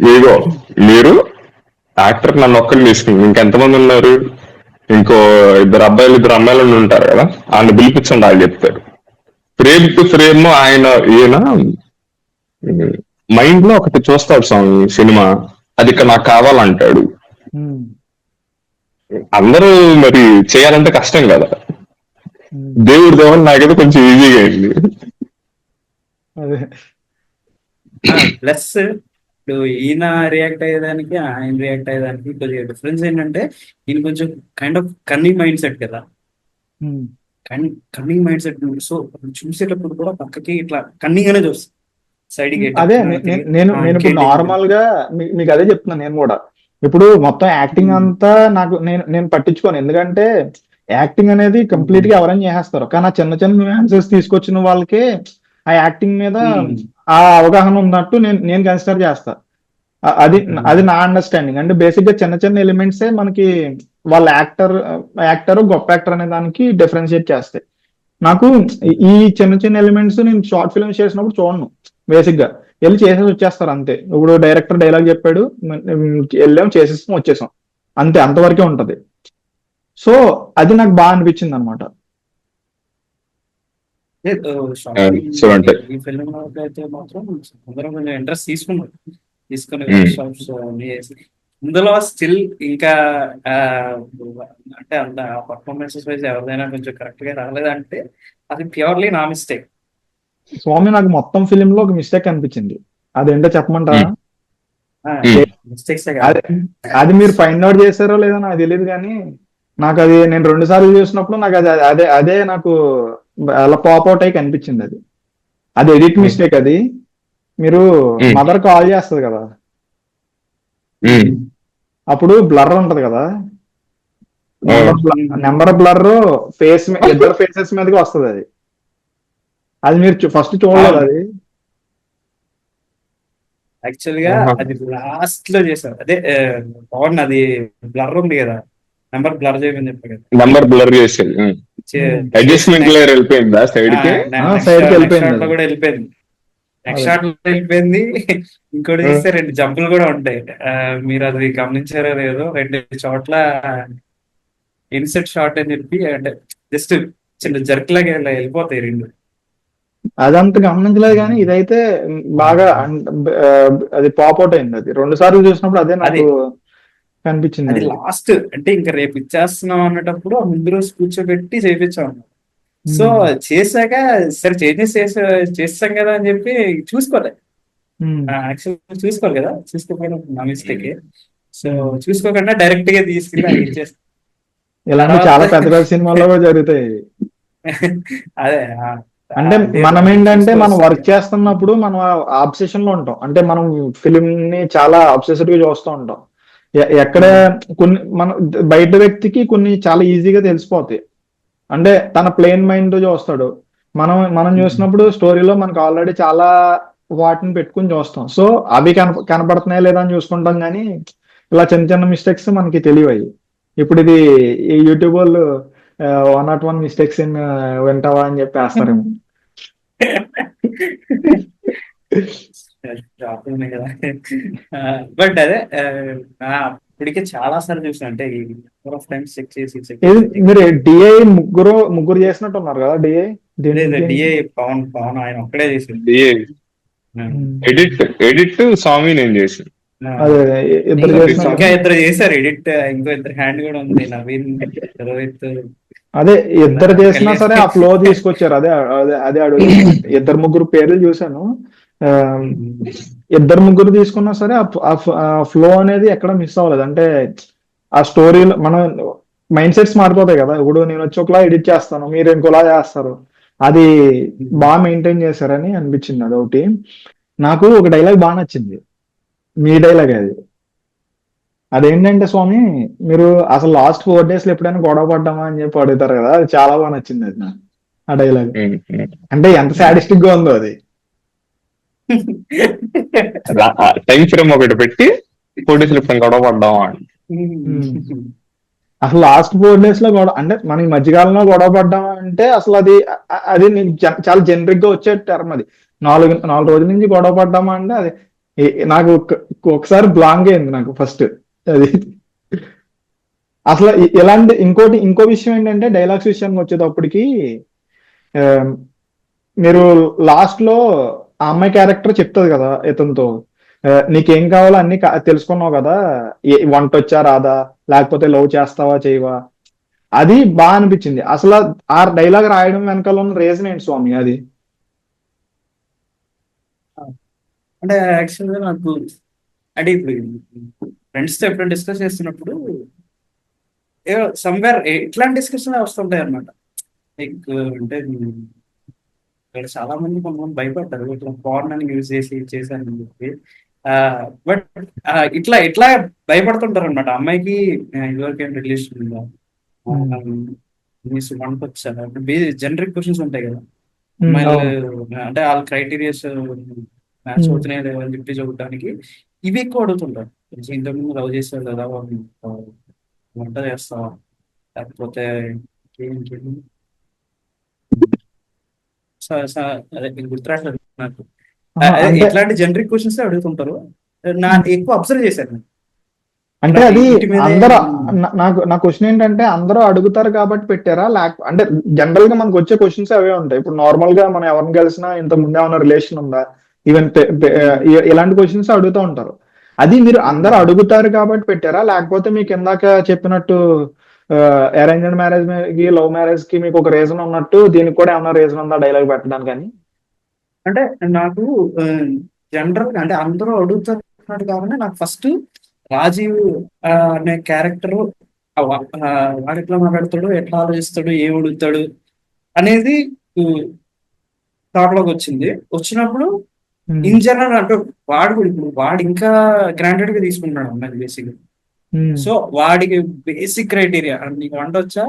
ఇదిగో మీరు యాక్టర్ నన్ను ఒక్కరిని తీసుకుని ఇంకెంతమంది ఉన్నారు, ఇంకో ఇద్దరు అబ్బాయిలు ఇద్దరు అమ్మాయిలు ఉంటారు కదా, ఆయన పిలిపించండి, వాళ్ళు చెప్తారు. ఫ్రేమ్ టు ఫ్రేమ్ ఆయన ఈయన మైండ్ లో ఒకటి చూస్తాడు స్వామి సినిమా, అది ఇక్కడ నాకు కావాలంటాడు. ఉమ్, అందరూ మరి చేయాలంటే కష్టం కదా, ఉమ్, దేవుడి దేవన్ నాకైతే కొంచెం ఈజీగా అయింది. అదే. ప్లస్ ఇప్పుడు ఈయన రియాక్ట్ అయ్యేదానికి ఆయన రియాక్ట్ అయ్యేదానికి కొద్దిగా డిఫరెన్స్ ఏంటంటే ఈయన కొంచెం kind of cunning mind set కదా. ఉమ్, కన్నింగ్ మైండ్ సెట్. సో చూసేటప్పుడు కూడా పక్కకి ఇట్లా కన్నింగ్ అనే చూస్తాం సైడ్ కి అదే నేను ఇప్పుడు నార్మల్ గా మీకు అదే చెప్తున్నాను. నేను కూడా ఇప్పుడు మొత్తం యాక్టింగ్ అంతా నేను పట్టించుకోను. ఎందుకంటే యాక్టింగ్ అనేది కంప్లీట్ గా ఎవరైనా చేసేస్తారు, కానీ ఆ చిన్న చిన్న న్యూయాన్సెస్ తీసుకొచ్చిన వాళ్ళకే ఆ యాక్టింగ్ మీద ఆ అవగాహన ఉన్నట్టు నేను కన్సిడర్ చేస్తా. అది అది నా అండర్స్టాండింగ్. అంటే బేసిక్ గా చిన్న చిన్న ఎలిమెంట్సే మనకి వాళ్ళ యాక్టర్ గొప్ప యాక్టర్ అనే దానికి డిఫరెన్షియేట్ చేస్తాయి. నాకు ఈ చిన్న చిన్న ఎలిమెంట్స్ నేను షార్ట్ ఫిల్మ్స్ చేసినప్పుడు చూడను. బేసిక్ గా వెళ్ళి చేసేసి వచ్చేస్తారు అంతే. ఇప్పుడు డైరెక్టర్ డైలాగ్ చెప్పాడు, వెళ్ళాం చేసేసాం వచ్చేసాం అంతే, అంతవరకే ఉంటది. సో అది నాకు బాగా అనిపించింది అనమాట. సో అంటే ఈ ఫిల్మ్ అయితే మాత్రం అందరం కొంచెం ఇంట్రెస్ట్ తీసుకుని ఉమ్, వర్క్ షాప్స్ అన్ని చేసి ఇందులో స్టిల్ ఇంకా ఆ, అంటే అంత పర్ఫార్మెన్సెస్ వైజ్ ఎవరిదైనా కొంచెం కరెక్ట్ గా రాలేదంటే అది ప్యూర్లీ నా మిస్టేక్. స్వామి నాకు మొత్తం ఫిలిం లో ఒక మిస్టేక్ అనిపించింది. అదేంటో చెప్పమంటారా? ఉమ్, మిస్టేక్స్ అది కాదు. అది మీరు ఫైండ్ అవుట్ చేశారో లేదో నాకు తెలియదు, కానీ నాకు అది నేను 2 సార్లు చూసినప్పుడు నాకు అది అదే అదే నాకు అలా పాప్ అవుట్ అయి కనిపించింది. అది అది ఎడిట్ మిస్టేక్. అది మీరు ఉమ్, మదర్ కాల్ చేస్తుంది కదా, ఉమ్, అప్పుడు బ్లర్ ఉంటది కదా, ఆ, నెంబర్ బ్లర్ ఫేస్ ఇద్దరు ఫేసెస్ మీదకి వస్తుంది. అది అది మీరు ఫస్ట్ చూడలేదు అది. యాక్చువల్ గా ఆహా. అది లాస్ట్ లో చేశారు. అదే పవన్ అది బ్లర్ ఉంది కదా, నెంబర్ బ్లర్ చేయమని చెప్పారు కదా. నంబర్ బ్లర్ చేసేది అడ్జస్ట్మెంట్ లేయర్ వెళ్ళిపోయిందా సైడ్ కి? నెక్స్ట్ సైడ్ కి నెక్స్ట్ వెళ్ళిపోయింది షాట్ లో అది. కూడా వెళ్ళిపోయింది. నెక్స్ట్ అదే. షాట్ లో వెళ్ళిపోయింది. ఇంకోటి చూస్తే 2 జంపులు కూడా ఉంటాయి. మీరు అది గమనించారో లేదో, 2 చోట్ల ఇన్సెట్ షాట్ అని చెప్పి అంటే జస్ట్ చిన్న జర్క్ లాగా ఇలా వెళ్ళిపోతాయి 2. అదంత గమనించలేదు కానీ ఇదైతే బాగా ఆ, అది పాప్ అవుట్ అయింది. అది 2 సార్లు చూసినప్పుడు అదే అది నాకు కనిపించింది అది అది. లాస్ట్ అంటే ఇంకా రేపు ఇచ్చేస్తున్నాం అన్నటప్పుడు ఆ ముందు రోజు కూర్చోబెట్టి చేపించాం అన్నమాట. సో ఉమ్, చేశాక సరే చేంజెస్ చేస్తాం కదా అని చెప్పి చూసుకోలే. ఉమ్, యాక్చువల్ చూసుకోవాలి కదా, చూసుకోకపోయినా నా మిస్టేక్. సో ఉమ్. చూసుకోకుండా డైరెక్ట్ గా తీసుకెళ్ళి అది ఇచ్చేస్తాం. ఇలాంటి తర్వాత చాలా పెద్ద పెద్ద సినిమాల్లో కూడా జరుగుతాయి. అదే అంటే లేదు మనం ఏంటంటే మనం చూసుకోవాల్సింది. వర్క్ చేస్తున్నప్పుడు మనం ఆబ్సెషన్ లో ఉంటాం. అంటే మనం ఫిలిం ని చాలా అబ్సెసివ్ గా చూస్తూ ఉంటాం. ఎక్కడ కొన్ని మన బయట వ్యక్తికి కొన్ని చాలా ఈజీగా తెలిసిపోతాయి. అంటే తన ప్లేన్ మైండ్ తో చూస్తాడు. మనం మనం చూసినప్పుడు స్టోరీలో మనకు ఆల్రెడీ చాలా వాటిని పెట్టుకుని చూస్తాం. సో అవి కనపడుతున్నాయా లేదా అని చూసుకుంటాం కానీ ఇలా చిన్న చిన్న మిస్టేక్స్ మనకి తెలియవు. ఇప్పుడు ఇది ఈ యూట్యూబ్ వాళ్ళు 101 మిస్టేక్స్ ఇన్ వింటావా అని చెప్పి వేస్తారేమో. షాపింగ్ కదా. బట్ అదే ఇప్పటికే చాలా సార్లు చూసాను, అంటే ఈ నెంబర్ ఆఫ్ టైమ్స్ చెక్ చేసి చెక్ ఇది చేసి చెక్ మీరు చేసి. డిఐ ముగ్గురు చేసినట్టు ఉన్నారు కదా డిఐ లేదు, దీనికి. డిఏ పవన్ పవన్ ఆయన ఒక్కడే చేసాడు. ఉమ్. ఎడిట్ ఎడిట్ స్వామి నేను చేసాను. అదే ఇద్దరు చేసినట్టు. ఇంకా ఇద్దరు చేశారు ఎడిట్, ఇంకో ఇద్దరు హ్యాండ్ కూడా ఉంది, నవీన్, రోహిత్, అదే ఇద్దరు చేసినా కళ్యాణ్. సరే ఆ ఫ్లో తీసుకొచ్చారు. అదే అదే అదే అడుగుతాను. ఇద్దరు ముగ్గురు పేర్లు చూశాను. ఆ, ఇద్దరు ముగ్గురు తీసుకున్నా సరే ఆ ఫ్లో అనేది ఎక్కడ మిస్ అవ్వలేదు. అంటే ఆ స్టోరీలో మనం మైండ్ సెట్స్ మారిపోతాయి కదా. ఇప్పుడు నేను వచ్చి ఒకలా ఎడిట్ చేస్తాను, మీరు ఇంకోలా చేస్తారు. అది బాగా మెయింటైన్ చేశారని అనిపించింది. అదొకటి. నాకు ఒక డైలాగ్ బాగా నచ్చింది. మీ డైలాగ్ అది. అదేంటంటే స్వామి, మీరు అసలు లాస్ట్ 4 days లో ఎప్పుడైనా గొడవ పడ్డామా అని చెప్పి అడుగుతారు కదా. అది చాలా బాగా నచ్చింది అది నాకు, ఆ డైలాగ్. అంటే ఎంత సాడిస్టిక్ గా ఉందో అది. టైం ఫ్రేమ్ ఒకటి పెట్టి 4 days ఎప్పుడు గొడవ పడ్డాం అని. అసలు లాస్ట్ 4 days లో గొడవ అంటే మనం ఈ మధ్యకాలంలో గొడవ పడ్డామా అంటే అసలు అది అది నీకు చాలా జనరిక్ గా వచ్చే టర్మ్ అది. 4 రోజుల నుంచి గొడవ పడ్డామా అంటే అది నాకు ఒకసారి బ్లాంక్ అయింది నాకు ఫస్ట్ అది. అసలు ఇలాంటి ఇంకో విషయం ఏంటంటే డైలాగ్స్ విషయానికి వచ్చేటప్పటికి ఆ, మీరు లాస్ట్ లో ఆ అమ్మాయి క్యారెక్టర్ చెప్తుంది కదా ఇతనితో, నీకేం కావాలో అన్ని తెలుసుకున్నావు కదా, వంట వచ్చా రాదా, లేకపోతే లవ్ చేస్తావా చేయవా. అది బాగా అనిపించింది. అసలు ఆ డైలాగ్ రాయడం వెనకాల ఉన్న రీజన్ ఏంటి స్వామి అది? అంటే యాక్చువల్గా నాకు అంటే ఇప్పుడు ఫ్రెండ్స్ తో ఎప్పుడైనా డిస్కస్ చేస్తున్నప్పుడు సమ్వేర్ ఇట్లాంటి డిస్కషన్ వస్తుంటాయి అనమాట. లైక్ అంటే ఇక్కడ చాలా మంది కొంతమంది భయపడ్డారు ఇట్లా ఫారెన్ అని యూజ్ చేసి చేశారని చెప్పి. బట్ ఇట్లా ఇట్లా భయపడుతుంటారు అనమాట. అమ్మాయికి ఇదివరకు ఏం రిలేషన్ ఉందా, వంట వచ్చారా, జనరిక్ క్వశ్చన్స్ ఉంటాయి కదా అమ్మాయిలు. అంటే వాళ్ళ క్రైటీరియాస్ మ్యాచ్ అవుతున్నాయి లేవో అని చెప్పి చూడటానికి ఇవి ఎక్కువ అడుగుతుంటారు. ఇంతకుముందు లవ్ చేస్తారు కదా, వంట చేస్తావా, లేకపోతే ఇంకేం అదే గుర్తురాట్లేదు నాకు. అదే అంటే ఇట్లాంటి జనరిక్ క్వశ్చన్స్ అడుగుతుంటారు. నా ఎక్కువ అబ్జర్వ్ చేశాను. అంటే ఇట్లా అది వీటి మీదే అందరూ నా క్వశ్చన్ ఏంటంటే అందరూ అడుగుతారు కాబట్టి పెట్టారా, అంటే జనరల్ గా మనకు వచ్చే క్వశ్చన్స్ అవే ఉంటాయి. ఇప్పుడు నార్మల్ గా మనం ఎవరిని కలిసినా ఇంత ముందే ఏమైనా రిలేషన్ ఉందా, ఈవెన్ ఇలాంటి క్వశ్చన్స్ అడుగుతూ ఉంటారు. అది మీరు అందరూ అడుగుతారు కాబట్టి పెట్టారా, లేకపోతే మీకు ఇందాక చెప్పినట్టు అరేంజ్డ్ మ్యారేజ్ కి లవ్ మ్యారేజ్ కి మీకు ఒక రీజన్ ఉన్నట్టు దీనికి కూడా ఏమైనా రీజన్ ఉందా డైలాగ్ పెట్టడానికి అని? అంటే నాకు జనరల్ అంటే అందరూ అడుగుతున్నట్టు కాకుండా నాకు ఫస్ట్ రాజీవ్ అనే క్యారెక్టర్ వాడు ఎట్లా మాట్లాడతాడు, ఎట్లా ఆలోచిస్తాడు, ఏం అడుగుతాడు అనేది థాట్ లోకి వచ్చినప్పుడు ఇన్ జనరల్ అంటే వాడు కూడా ఇప్పుడు వాడు ఇంకా గ్రాంటెడ్ గా తీసుకుంటున్నాడు అమ్మాయి బేసిక్. సో వాడికి బేసిక్ క్రైటీరియా నీకు వంట వచ్చా,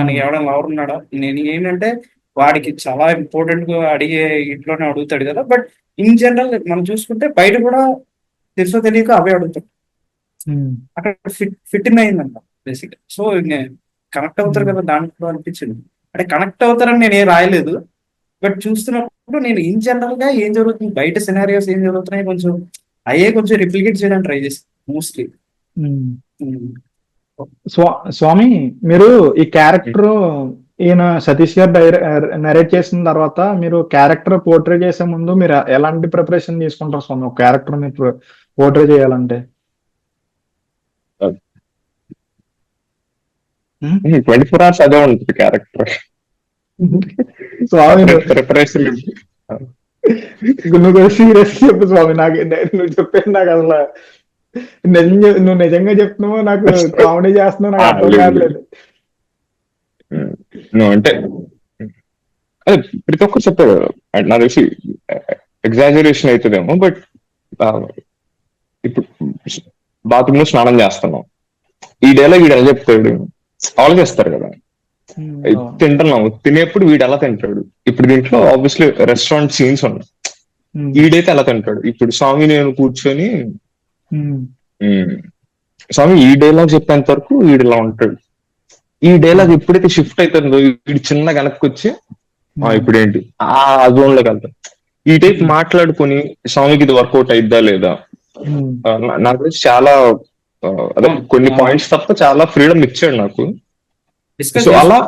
నీకు ఎవడైనా లవర్ ఉన్నాడా, నేను ఏంటంటే వాడికి చాలా ఇంపార్టెంట్ గా అడిగే ఇంట్లోనే అడుగుతాడు కదా. బట్ ఇన్ జనరల్ మనం చూసుకుంటే బయట కూడా తెలుసో తెలియక అవే అడుగుతాడు. అక్కడ ఫిట్ ఇన్ అయిందంట బేసిక్. సో కనెక్ట్ అవుతారు కదా దాంట్లో అనిపించింది. అంటే కనెక్ట్ అవుతారని నేను ఏం రాయలేదు, బట్ చూస్తున్నప్పుడు నేను ఇన్ జనరల్ గా ఏం జరుగుతుంది, బయట సినారియోస్ ఏం జరుగుతున్నాయి కొంచెం అయ్యే కొంచెం రిప్లికేట్ చేయడానికి ట్రై చేస్తాను మోస్ట్లీ. స్వామి, మీరు ఈ క్యారెక్టర్ ఈయన సతీష్ గారు నరేట్ చేసిన తర్వాత మీరు క్యారెక్టర్ పోర్ట్రే చేసే ముందు మీరు ఎలాంటి ప్రిపరేషన్ తీసుకుంటారు స్వామి ఒక క్యారెక్టర్ మీరు పోర్ట్రే చేయాలంటే? 24 hours అదే ఉంటుంది క్యారెక్టర్. స్వామి ప్రిపరేషన్ నువ్వు సీరియస్ చెప్పు స్వామి. నువ్వు చెప్పేది నాకు అసలు నువ్వు నిజంగా చెప్తున్నావు, నాకు కామెడీ చేస్తున్నావు, నాకు అర్థం కావట్లేదు. అంటే అదే ప్రతి ఒక్కరు చెప్పారు నాకు తెలిసి ఎగ్జాజరేషన్ అవుతుందేమో, బట్ ఇప్పుడు బాత్రూమ్ లో స్నానం చేస్తున్నాం, ఈ డైలాగ్ వీడు ఎలా చెప్తాడు, ఆలోచిస్తారు కదా. తింటున్నాం, తినేప్పుడు వీడు ఎలా తింటాడు. ఇప్పుడు దీంట్లో ఆబ్వియస్లీ రెస్టారెంట్ సీన్స్ ఉన్నాయి, వీడైతే ఎలా తింటాడు. ఇప్పుడు స్వామి నేను కూర్చొని స్వామి ఈ డైలాగ్ చెప్పేంత వరకు వీడు ఇలా ఉంటాడు. ఈ డైలాగ్ ఎప్పుడైతే షిఫ్ట్ అవుతుందో వీడు చిన్న వెనక్కి వచ్చి ఇప్పుడు ఏంటి ఆ జోన్ లోకి వెళ్తాం. ఈ టైప్ మాట్లాడుకొని స్వామికి ఇది వర్కౌట్ అయిద్దా లేదా. నాకు తెలిసి చాలా అదే కొన్ని పాయింట్స్ తప్ప చాలా ఫ్రీడమ్ ఇచ్చాడు నాకు. సో అలా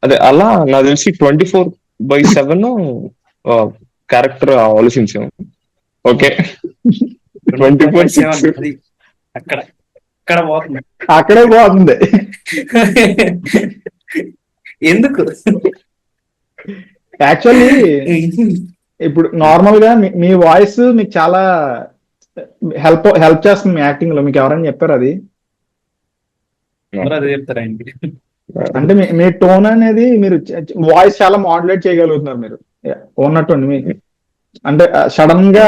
అదే అలా నాకు తెలిసి 24/7 క్యారెక్టర్ ఆలోచించాము. ఓకే 24/6 అక్కడే పోతుంది. ఎందుకు యాక్చువల్లీ ఇప్పుడు నార్మల్ గా మీ వాయిస్ మీకు చాలా హెల్ప్ చేస్తుంది మీ యాక్టింగ్ లో. మీకు ఎవరైనా చెప్పారు అది? చెప్తారా? అంటే మీ టోన్ అనేది మీరు వాయిస్ చాలా మాడ్యులేట్ చేయగలుగుతున్నారు మీరు ఉన్నట్టుండి. మీ అంటే సడన్ గా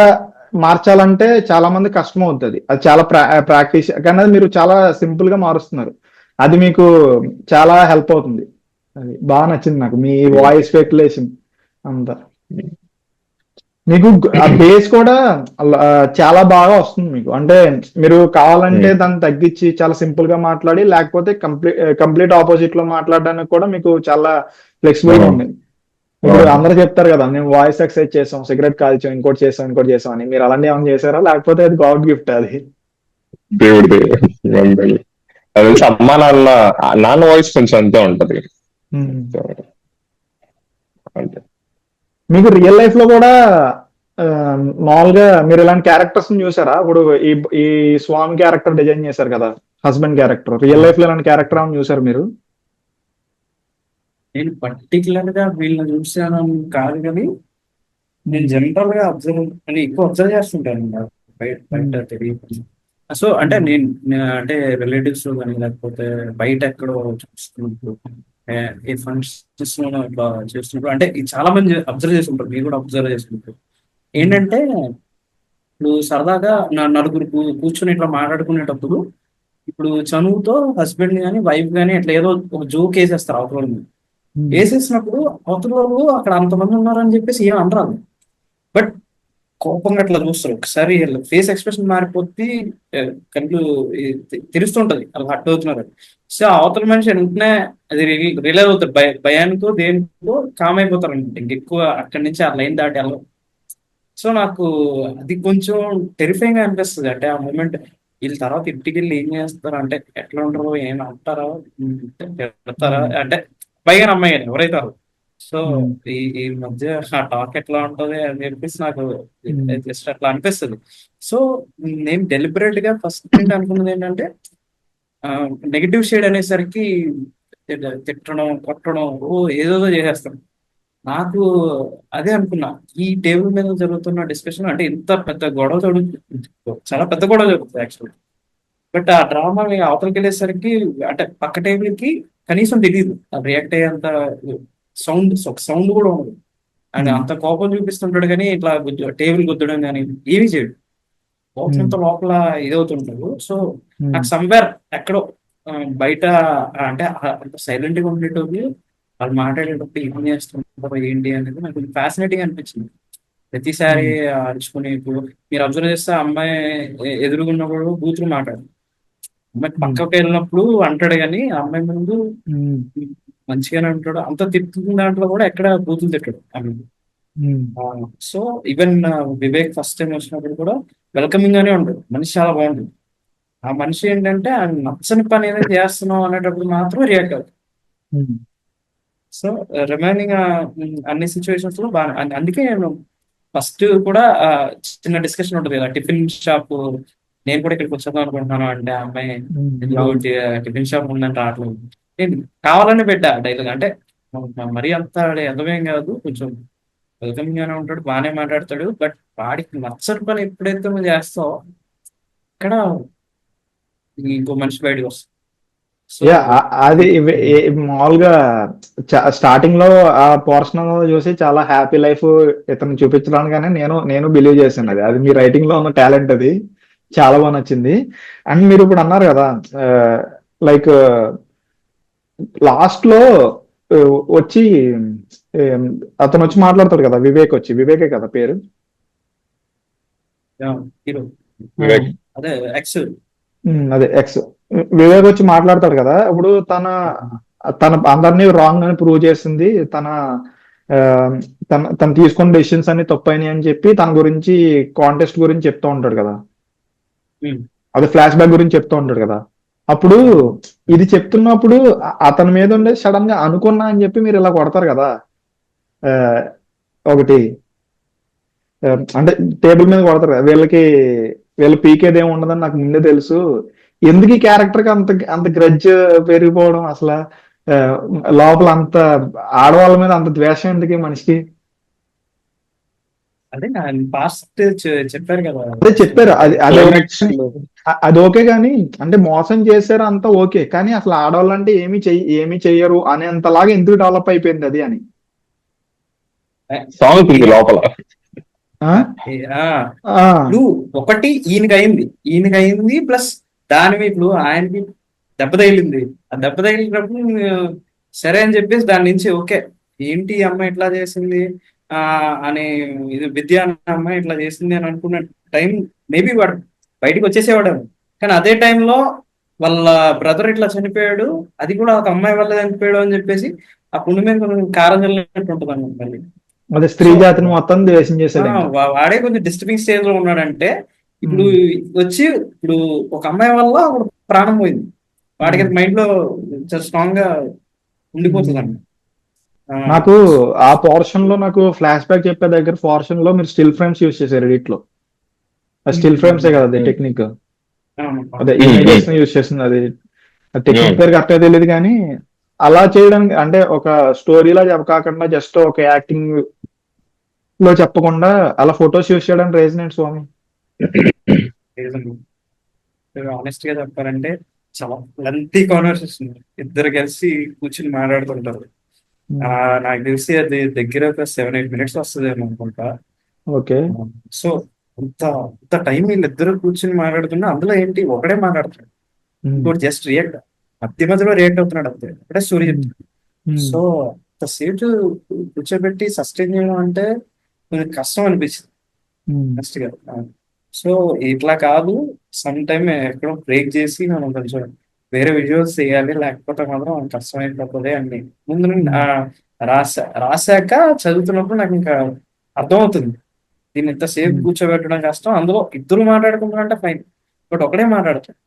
మార్చాలంటే చాలా మంది కష్టం అవుతుంది, అది చాలా ప్రాక్టీస్. కానీ అది మీరు చాలా సింపుల్ గా మారుస్తున్నారు, అది మీకు చాలా హెల్ప్ అవుతుంది. అది బాగా నచ్చింది నాకు, మీ వాయిస్ స్పెక్యులేషన్ అంతా. మీకు ఆ బేస్ కూడా చాలా బాగా వస్తుంది మీకు. అంటే మీరు కావాలంటే దాన్ని తగ్గించి చాలా సింపుల్ గా మాట్లాడి, లేకపోతే కంప్లీట్ ఆపోజిట్ లో మాట్లాడడానికి కూడా మీకు చాలా ఫ్లెక్సిబుల్ గా ఉంది. ఇప్పుడు అందరూ చెప్తారు కదా, మేము వాయిస్ ఎక్సర్సైజ్ చేసాం, సిగరెట్ కాల్చాం, ఇంకోటి చేసాం అని. మీరు అలాంటి ఏమైనా చేశారా, లేకపోతే అది గాడ్ గిఫ్ట్? అది దేవుడి అమ్మా నాన్న వాయిస్ కొంచెం అంతే ఉంటది. మీకు రియల్ లైఫ్ లో కూడా మామూలుగా మీరు ఇలాంటి క్యారెక్టర్స్ చూసారా? ఇప్పుడు ఈ స్వామి క్యారెక్టర్ డిజైన్ చేశారు కదా, హస్బెండ్ క్యారెక్టర్. రియల్ లైఫ్ లో ఇలాంటి క్యారెక్టర్ ఏమైనా చూసారు మీరు? నేను పర్టికులర్ గా వీళ్ళని చూసాను కాదు, కానీ నేను జనరల్ గా ఎక్కువ అబ్జర్వ్ చేస్తుంటాను బయట తెలియదు. సో అంటే అంటే రిలేటివ్స్ లో కానీ, లేకపోతే బయట ఎక్కడో చూస్తున్నప్పుడు, ఈ ఫంక్షన్స్ ఇట్లా చేస్తున్నప్పుడు, అంటే చాలా మంది అబ్జర్వ్ చేస్తుంటారు, మీరు కూడా అబ్జర్వ్ చేస్తుంటారు. ఏంటంటే ఇప్పుడు సరదాగా నలుగురు కూర్చొని ఇట్లా మాట్లాడుకునేటప్పుడు, ఇప్పుడు చనువుతో హస్బెండ్ కానీ వైఫ్ కానీ ఇట్లా ఏదో ఒక జోక్ వేసేస్తారు అవతల మీద. వేసేసినప్పుడు అవతల వాళ్ళు అక్కడ అంతమంది ఉన్నారని చెప్పేసి ఏం అనరాదు, బట్ కోపంగా అట్లా చూస్తారు. ఒకసారి ఫేస్ ఎక్స్ప్రెషన్ మారిపోతే కళ్ళు తెరుస్తుంటది, అలా హట్ అవుతున్నారు. సో అవతల మనిషి వెంటనే అది రిలైజ్ అవుతారు, భయానికో దేనికో కామ్ అయిపోతారు అనమాట. ఇంకెక్కువ అక్కడి నుంచి ఆ లైన్ దాటి వెళ్ళరు. సో నాకు అది కొంచెం టెరిఫైంగ్ గా అనిపిస్తుంది. అంటే ఆ మూమెంట్ వీళ్ళ తర్వాత ఇంటికి వెళ్ళి ఏం చేస్తారు, అంటే ఎట్లా ఉంటారో, ఏం అంటారా, పెడతారా, అంటే పైగా అమ్మాయి ఎవరైతే. సో ఈ మధ్య ఆ టాక్ ఎట్లా ఉంటది అని చెప్పేసి నాకు జస్ట్ అట్లా అనిపిస్తుంది. సో నేను డెలిబరేట్ గా ఫస్ట్ ఏంటి అనుకున్నది ఏంటంటే, నెగిటివ్ షేడ్ అనేసరికి తిట్టడం, కొట్టడం, ఏదో చేసేస్తాను. నాకు అదే అనుకున్నా, ఈ టేబుల్ మీద జరుగుతున్న డిస్కషన్ అంటే ఇంత పెద్ద గొడవ జరుగుతుంది, చాలా పెద్ద గొడవ జరుగుతుంది యాక్చువల్. బట్ ఆ డ్రామా అవతలకి వెళ్ళేసరికి, అంటే పక్క టేబుల్ కి కనీసం తెలియదు రియాక్ట్ అయ్యేంత సౌండ్ కూడా ఉండదు. ఆయన అంత కోపం చూపిస్తుంటాడు, కానీ ఇట్లా టేబుల్ గుద్దడం కానీ ఏమీ చేయడు. కోపంతో లోపల ఇదవుతుంటాడు. సో నాకు సమ్వేర్ ఎక్కడో బయట, అంటే అంత సైలెంట్ గా ఉండేటోళ్ళు వాళ్ళు మాట్లాడేటప్పుడు ఏం చేస్తుంటారు ఏంటి అనేది నాకు కొంచెం ఫ్యాసినేటింగ్ అనిపించింది. ప్రతిసారి అరుచుకుని, ఇప్పుడు మీరు అబ్జర్వ్ చేస్తే అమ్మాయి ఎదురుగున్నప్పుడు బూతులు మాట్లాడు, అమ్మాయి పక్కకి వెళ్ళినప్పుడు అంటాడు, కానీ అమ్మాయి ముందు మంచిగానే ఉంటాడు. అంత తిట్టుకున్న దాంట్లో కూడా ఎక్కడ బూతులు తిట్టాడు. So even Vivek first time వచ్చినప్పుడు కూడా వెల్కమింగ్ గానే ఉంటాడు, మనిషి చాలా బాగుంటుంది. ఆ మనిషి ఏంటంటే ఆ నచ్చని పని ఏదైతే చేస్తున్నావు అనేటప్పుడు మాత్రం రియాక్ట్ అవుతుంది. ఉమ్. సో రిమైనింగ్ అన్ని సిచ్యువేషన్స్ లో బాగా అందుకే నేను ఫస్ట్ కూడా చిన్న డిస్కషన్ ఉంటుంది కదా టిఫిన్ షాప్, నేను కూడా ఇక్కడికి వచ్చేద్దాం అనుకుంటున్నాను అంటే ఆ అమ్మాయి ఎందుకు అవును. టిఫిన్ షాప్ ఉందని రావట్లేదు. నేను కావాలని పెట్టా డైలాగ్ అంటే మరీ అంత ఎదవేం కాదు, కొంచెం వెల్కమింగ్ గానే ఉంటాడు, బాగానే మాట్లాడతాడు, బట్ వాడికి నచ్చని పని ఎప్పుడైతే నువ్వు చేస్తావో ఇక్కడ ఇంకో మనిషి బయటకు వస్తుంది. సో యా అది మామూలుగా స్టార్టింగ్ లో ఆ పోర్షన్ చూసి చాలా హ్యాపీ లైఫ్ ఇతను చూపించడానికనే నేను నేను బిలీవ్ చేశాను. అది అది మీ రైటింగ్ లో ఉన్న టాలెంట్, అది చాలా బాగా నచ్చింది. అండ్ మీరు ఇప్పుడు అన్నారు కదా, లైక్ లాస్ట్ లో ఆ, వచ్చి ఏం, అతను వచ్చి మాట్లాడతాడు కదా, వివేక్ వచ్చి, వివేకే కదా పేరు. హీరో వివేక్. అదే ఎక్స్. అదే ఎక్స్. వివేక్ వచ్చి మాట్లాడతాడు కదా, ఇప్పుడు తన తన అందరినీ రాంగ్ అని ప్రూవ్ చేసింది తన, ఆ, తను తీసుకున్న డెసిషన్స్ అన్ని తప్పైనాయి అని చెప్పి తన గురించి, కాంటెస్ట్ గురించి చెప్తూ ఉంటాడు కదా, అదే ఫ్లాష్ బ్యాక్ గురించి చెప్తూ ఉంటాడు కదా. అప్పుడు ఇది చెప్తున్నప్పుడు అతని మీద ఉండే సడన్ గా అనుకున్నా అని చెప్పి మీరు ఇలా కొడతారు కదా, ఆ, ఒకటి ఆ, అంటే టేబుల్ మీద కొడతారు కదా, వీళ్ళ పీకేది ఏమి ఉండదని నాకు ముందే తెలుసు. ఎందుకు ఈ క్యారెక్టర్ కి అంత అంత గ్రడ్జ్ పెరిగిపోవడం అసలు, ఆ, లోపల అంత ఆడవాళ్ళ మీద అంత ద్వేషం ఎందుకు ఈ మనిషికి? అదే పాస్ట్ చెప్పారు కదా అదే చెప్పారు, అది అది ఓకే క్లైమాక్స్ కానీ, లో అది ఓకే కానీ, అంటే మోసం చేశారు అంతా ఓకే కానీ అసలు ఆడవాళ్ళంటే ఏమి చెయ్యరు అనేంతలాగా ఎందుకు డెవలప్ అయిపోయింది అది అని. సాంగ్ ఉంది లోపల. ఆ ఆ, ఆ ఇప్పుడు ఒకటి ఈయనకి అయింది ప్లస్ దాని మీద ఇప్పుడు ఆయనకి దెబ్బ తగిలింది. ఆ దెబ్బ తగిలినప్పుడు సరే అని చెప్పేసి దాని నుంచి ఓకే ఏంటి ఈ అమ్మాయి ఇట్లా చేసింది ఆ అని, ఇది విద్య అన్న అమ్మాయి ఇట్లా చేసింది అని అనుకున్న టైం మేబీ వాడు బయటికి వచ్చేసేవాడు. కానీ అదే టైంలో వాళ్ళ బ్రదర్ ఇట్లా చనిపోయాడు, అది కూడా ఒక అమ్మాయి వల్ల చనిపోయాడు అని చెప్పేసి ఆ పుండు మీద కొంచెం కారం చల్లినట్టు ఉంటుంది అన్నమాట మళ్ళీ. అదే స్త్రీ సో జాతిని మొత్తం ద్వేషం చేశాడు ఇంకా. వాడే కొంచెం డిస్టర్బింగ్ స్టేజ్ లో ఉన్నాడంటే ఇప్పుడు ఉమ్, వచ్చి ఇప్పుడు ఒక అమ్మాయి వల్ల ఒక ప్రాణం పోయింది, వాడికి ఉమ్, మైండ్ లో చాలా స్ట్రాంగ్ గా ఉండిపోతుంది ఉమ్. అండి. నాకు ఆ పోర్షన్ లో, నాకు ఫ్లాష్ బ్యాక్ చెప్పే దగ్గర పోర్షన్ లో మీరు స్టిల్ ఫ్రేమ్స్ యూస్ చేశారు ఎడిట్ లో. ఆ స్టిల్ ఫ్రేమ్సే కదా అది టెక్నిక్, అదే ఇమేజెస్ ని యూస్ చేస్తుంది అది. టెక్నిక్ పేరు కరెక్ట్గా తెలియదు కానీ అలా చేయడానికి అంటే ఒక స్టోరీలా కాకుండా జస్ట్ ఒక యాక్టింగ్ లో చెప్పకుండా అలా ఫొటోస్ యూస్ చేయడానికి రీజన్ ఏంటి స్వామి? ఆనెస్ట్ గా చెప్పాలంటే చాలా లెంతీ కాన్వర్సేషన్, ఇద్దరు కలిసి కూర్చుని మాట్లాడుతుంటారు. ఆ, నాకు తెలిసి అది దగ్గర ఒక 7-8 minutes వస్తుందేమో అనుకుంటా. ఓకే. సో అంత అంత టైం వీళ్ళిద్దరు కూర్చుని మాట్లాడుతున్నా అందులో ఏంటి ఒకడే మాట్లాడుతున్నాడు, ఇంకోటి జస్ట్ రియాక్ట్ మధ్య మధ్యలో రియాక్ట్ అవుతున్నాడు అంతే, ఒకటే స్టోరీ చెప్తున్నాడు. సో అంత సేపు కూర్చోబెట్టి సస్టైన్ చేయడం అంటే కొంచెం కష్టం అనిపించింది నెక్స్ట్ గా. సో ఇట్లా కాదు, సమ్ టైమ్ ఎక్కడో బ్రేక్ చేసి మనం కొంచెం వేరే విజువల్స్ చేయాలి, లేకపోతే మాత్రం కష్టం అయిపోతుంది అని ముందు నుండి రాశాక చదువుతున్నప్పుడు నాకు ఇంకా అర్థమవుతుంది దీన్ని ఎంతసేపు కూర్చోబెట్టడం కష్టం, అందులో ఇద్దరు మాట్లాడుకుంటారంటే ఫైన్, బట్ ఒకడే మాట్లాడతాడు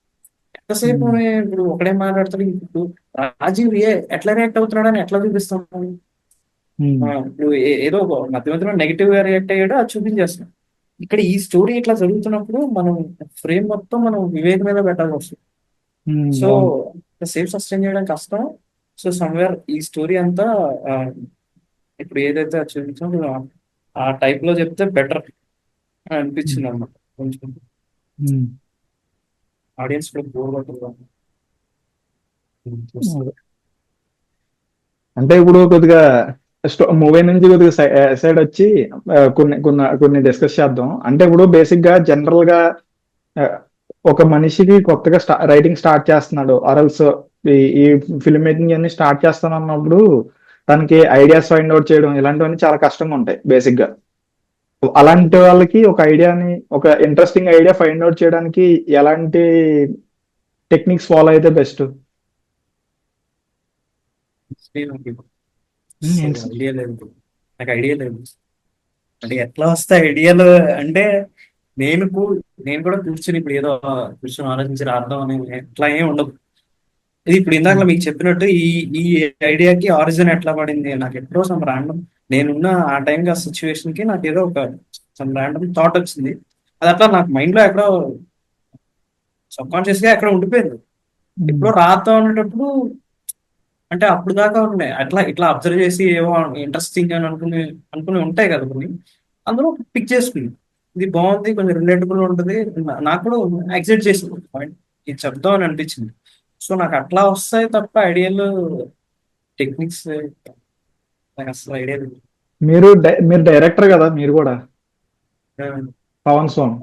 ఎంతసేపు ఇప్పుడు ఒకడే మాట్లాడతాడు. ఇప్పుడు రాజీవ్ ఎట్లా రియాక్ట్ అవుతున్నాడు అని ఎట్లా చూపిస్తాం? ఇప్పుడు ఏదో ఒక మధ్య మధ్యలో నెగిటివ్ గా రియాక్ట్ అయ్యాడో అది చూపించేస్తాం. ఇక్కడ ఈ స్టోరీ ఇట్లా జరుగుతున్నప్పుడు మనం ఫ్రేమ్ మొత్తం మనం వివేక్ మీద పెట్టాల్సి వస్తుంది. సో సేఫ్ సస్టైన్ చేయడం కష్టం. సో సమ్వేర్ ఈ స్టోరీ అంతా ఆ, ఇప్పుడు ఏదైతే అది చూపించామో ఆ టైప్ లో చెప్తే బెటర్ అనిపించింది అన్నమాట. కొంచెం ఆడియన్స్ కూడా బోర్ కొట్టదు. అంటే ఇప్పుడు కొద్దిగా మూవీ నుంచి కొద్దిగా సైడ్ వచ్చి కొన్ని డిస్కస్ చేద్దాం. అంటే ఇప్పుడు బేసిక్ గా జనరల్ గా ఆ, ఒక మనిషికి కొత్తగా రైటింగ్ స్టార్ట్ చేస్తున్నాడు ఆర్ఎల్స్ ఈ ఫిల్మ్ మేకింగ్ అన్ని స్టార్ట్ చేస్తాను అన్నప్పుడు తనకి ఐడియాస్ ఫైండ్ అవుట్ చేయడం ఇలాంటివన్నీ చాలా కష్టంగా ఉంటాయి బేసిక్ గా. అలాంటి వాళ్ళకి ఒక ఐడియాని, ఒక ఇంట్రెస్టింగ్ ఐడియా ఫైండ్ అవుట్ చేయడానికి ఎలాంటి టెక్నిక్స్ ఫాలో అయితే బెస్ట్? ఐడియా లేదు, నాకు ఐడియా లేదు అంటే ఎట్లా వస్తాయి ఐడియాలు అంటే నేను నేను కూడా కూర్చొని ఇప్పుడు ఏదో కూర్చొని ఆలోచించి రాద్దాం అని ఎట్లా ఏం ఉండదు. ఇది ఇప్పుడు ఇందాక మీకు చెప్పినట్టు ఈ ఈ ఐడియాకి ఆరిజిన్ ఎట్లా పడింది నాకు ఎప్పుడో సమ్ ర్యాండమ్, నేనున్న ఆ టైంకి ఆ సిచ్యువేషన్ కి నాకు ఏదో ఒక సమ్ ర్యాండమ్ థాట్ వచ్చింది. అది అట్లా నాకు మైండ్ లో ఎక్కడో సబ్ కాన్షియస్ గా ఎక్కడ ఉండిపోయింది. ఎప్పుడో రాద్దాం అనేటప్పుడు అంటే అప్పుడు దాకా ఉన్నాయి అట్లా ఇట్లా అబ్జర్వ్ చేసి ఏవో ఇంట్రెస్టింగ్ అని అనుకుని ఉంటాయి కదా కొన్ని, అందులో పిక్ చేసుకుంది. ఇది బాగుంది, కొంచెం రిలేటబుల్ ఉంటుంది, నాకు కూడా ఎగ్జైట్ చేసింది పాయింట్, ఇది చెప్దాం అని అనిపించింది. సో నాకు అట్లా వస్తాయి తప్ప ఐడియాలు టెక్నిక్స్ నాకు అసలు ఐడియా లేదు. మీరు డైరెక్టర్ కదా, మీరు కూడా పవన్ స్వామి,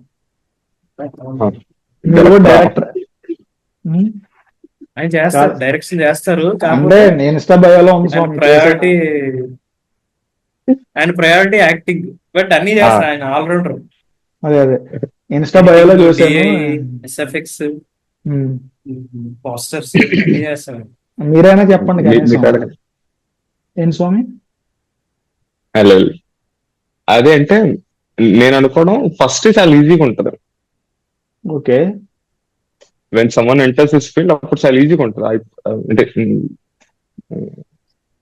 మీరు కూడా డైరెక్టర్. ఆయన చేస్తారు, డైరెక్షన్ చేస్తారు, అంటే కాకపోతే నేను ఇన్స్టా బయోలో ఉంది ఆయన స్వామి ప్రయారిటీ యాక్టింగ్, బట్ అన్ని చేస్తారు ఆయన ఆల్రౌండర్. అదే ఇన్స్టా బయోలో చూసాను. ఎస్ఎఫ్ఎక్స్, ఉమ్. పోస్టర్స్ అన్ని చేస్తారు. మీరైనా చెప్పండి కనీసం. ఏంటి స్వామి? హలో, అదే అంటే నేను అనుకోవడం ఫస్ట్ చాలా ఈజీగా ఉంటది. Okay. When someone enters this field అప్పుడు చాలా ఈజీగా ఉంటుంది. అంటే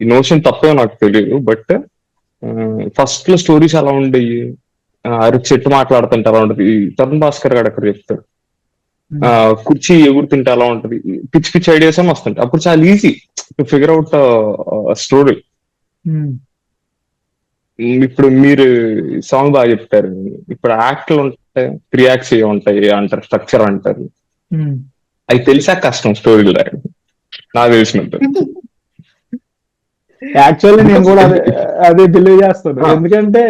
ఈ నోషన్ తప్పో నాకు తెలియదు, బట్ ఫస్ట్ లో స్టోరీస్ అలా ఉండేవి. అరకు చెట్టు మాట్లాడుతుంటే అలా ఉంటది, తరుణ్ భాస్కర్ గారు అక్కడ చెప్తాడు. కుర్చీ ఎగురుతుంటే అలా ఉంటది, పిచ్చి పిచ్చి ఐడియాస్ ఏమో వస్తుంటాయి. అప్పుడు చాలా easy to figure out story. ఇప్పుడు మీరు సాంగ్ బాగా చెప్తారు. ఇప్పుడు యాక్ట్లు ఉంటాయి, 3 యాక్ట్స్ ఉంటాయి అంటారు, స్ట్రక్చర్ అంటారు. అవి తెలిసా కష్టం స్టోరీలు రాయడం, నాకు తెలిసినట్టు. యాక్చువల్లీ నేను కూడా అదే బిలీవ్ చేస్తాను. ఎందుకంటే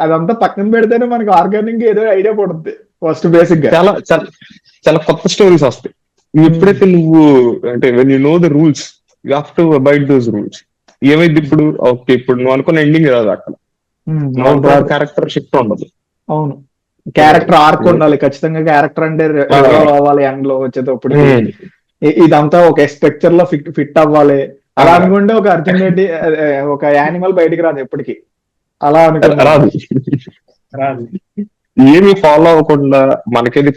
అదంతా పక్కన పెడితేనే మనకి ఆర్గానిక్ ఏదో ఐడియా పడుతుంది ఫస్ట్ బేసిక్ గా. చాలా చాలా చాలా కొత్త స్టోరీస్ వస్తాయి. ఎప్పుడైతే నువ్వు అంటే when you know the rules, you have to abide those rules. ఏమైంది ఇప్పుడు? ఓకే, ఇప్పుడు నువ్వు అనుకున్న ఎండింగ్ రాదు అక్కడ, క్యారెక్టర్ షిఫ్ట్ ఉండదు. అవును, క్యారెక్టర్ ఆర్క్ ఉండాలి ఖచ్చితంగా. క్యారెక్టర్ అంటే అవ్వాలి ఎండ్ లో వచ్చేటప్పుడు. ఇదంతా ఒక స్ట్రక్చర్ లో ఫిట్ అవ్వాలి. అలా అనుకుంటే ఒక అర్జున్ రెడ్డి ఒక యానిమల్ బయటికి రాదు ఎప్పటికీ. అలా అనుకుంటా రాదు. ఏమి ఫాలో అవ్వకుండా మనకేది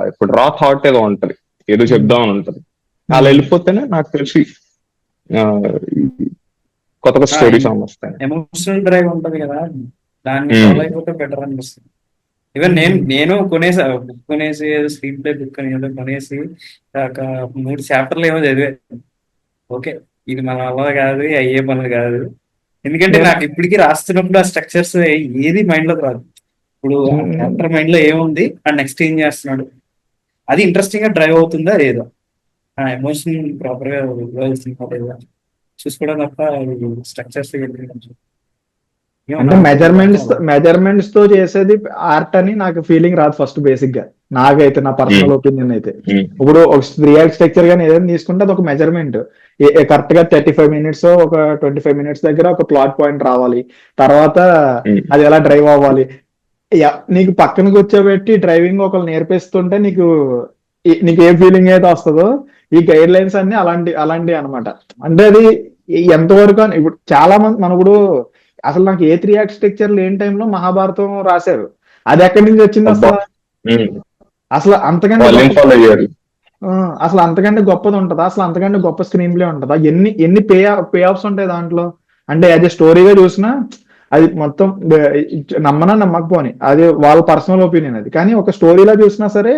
ఇప్పుడు రా థాట్ ఏదో ఉంటది, ఏదో చెప్దాం అని ఉంటది. అలా వెళ్ళిపోతేనే నాకు తెలిసి కొత్త కొత్త స్టోరీస్ వస్తాయి. ఎమోషనల్ డ్రైవ్ ఉంటది కదా, దాన్ని ఫాలో అయిపోతే బెటర్ అనిపిస్తుంది. ఈవెన్ నేను కొనేసి స్క్రీన్ ప్లే బుక్ అని ఏదో కొనేసి ఒక 3 చాప్టర్లు ఏమో చదివే. ఓకే, ఇది మన వల్ల కాదు, అయ్యే పనులు కాదు. ఎందుకంటే నాకు ఇప్పటికీ రాస్తున్నప్పుడు ఆ స్ట్రక్చర్స్ ఏది మైండ్ లోకి రాదు. ఇప్పుడు ఆ క్యారెక్టర్ మైండ్ లో ఏముంది, ఆ నెక్స్ట్ ఏం చేస్తున్నాడు, అది ఇంట్రెస్టింగ్ గా డ్రైవ్ అవుతుందా లేదా, ఆ ఎమోషన్ ప్రాపర్ గా లేదా చూసుకోవడం తప్ప స్ట్రక్చర్స్ అంటే మెజర్మెంట్స్ తో చేసేది ఆర్ట్ అని నాకు ఫీలింగ్ రాదు ఫస్ట్ బేసిక్ గా. నాకైతే నా పర్సనల్ ఒపీనియన్ అయితే, ఇప్పుడు ఒక 3 యాక్ట్ స్ట్రక్చర్ గానీ ఏదైనా తీసుకుంటే అది ఒక మెజర్మెంట్. కరెక్ట్ గా 35 మినిట్స్ ఒక 25 మినిట్స్ దగ్గర ఒక ప్లాట్ పాయింట్ రావాలి, తర్వాత అది ఎలా డ్రైవ్ అవ్వాలి. నీకు పక్కన కూర్చోబెట్టి డ్రైవింగ్ ఒకరు నేర్పిస్తుంటే నీకు ఏ ఫీలింగ్ అయితే వస్తుందో, ఈ గైడ్ లైన్స్ అన్ని అలాంటివి అనమాట. అంటే అది ఎంతవరకు అని ఇప్పుడు చాలా మంది మనప్పుడు అసలు నాకు ఏ 3 యాక్ట్ స్ట్రక్చర్ లేని టైంలో మహాభారతం రాశారు. అది ఎక్కడి నుంచి వచ్చింది అసలు? అసలు అంతకంటే గొప్పది ఉంటుందా? అసలు అంతకంటే గొప్ప స్క్రీన్ ప్లే ఉంటుందా? ఎన్ని పే ఆఫ్స్ ఉంటాయి దాంట్లో. అంటే యాజ్ ఎ స్టోరీగా చూసినా అది మొత్తం నమ్మనా నమ్మకపోని అది వాళ్ళ పర్సనల్ ఒపీనియన్ అది. కానీ ఒక స్టోరీలా చూసినా సరే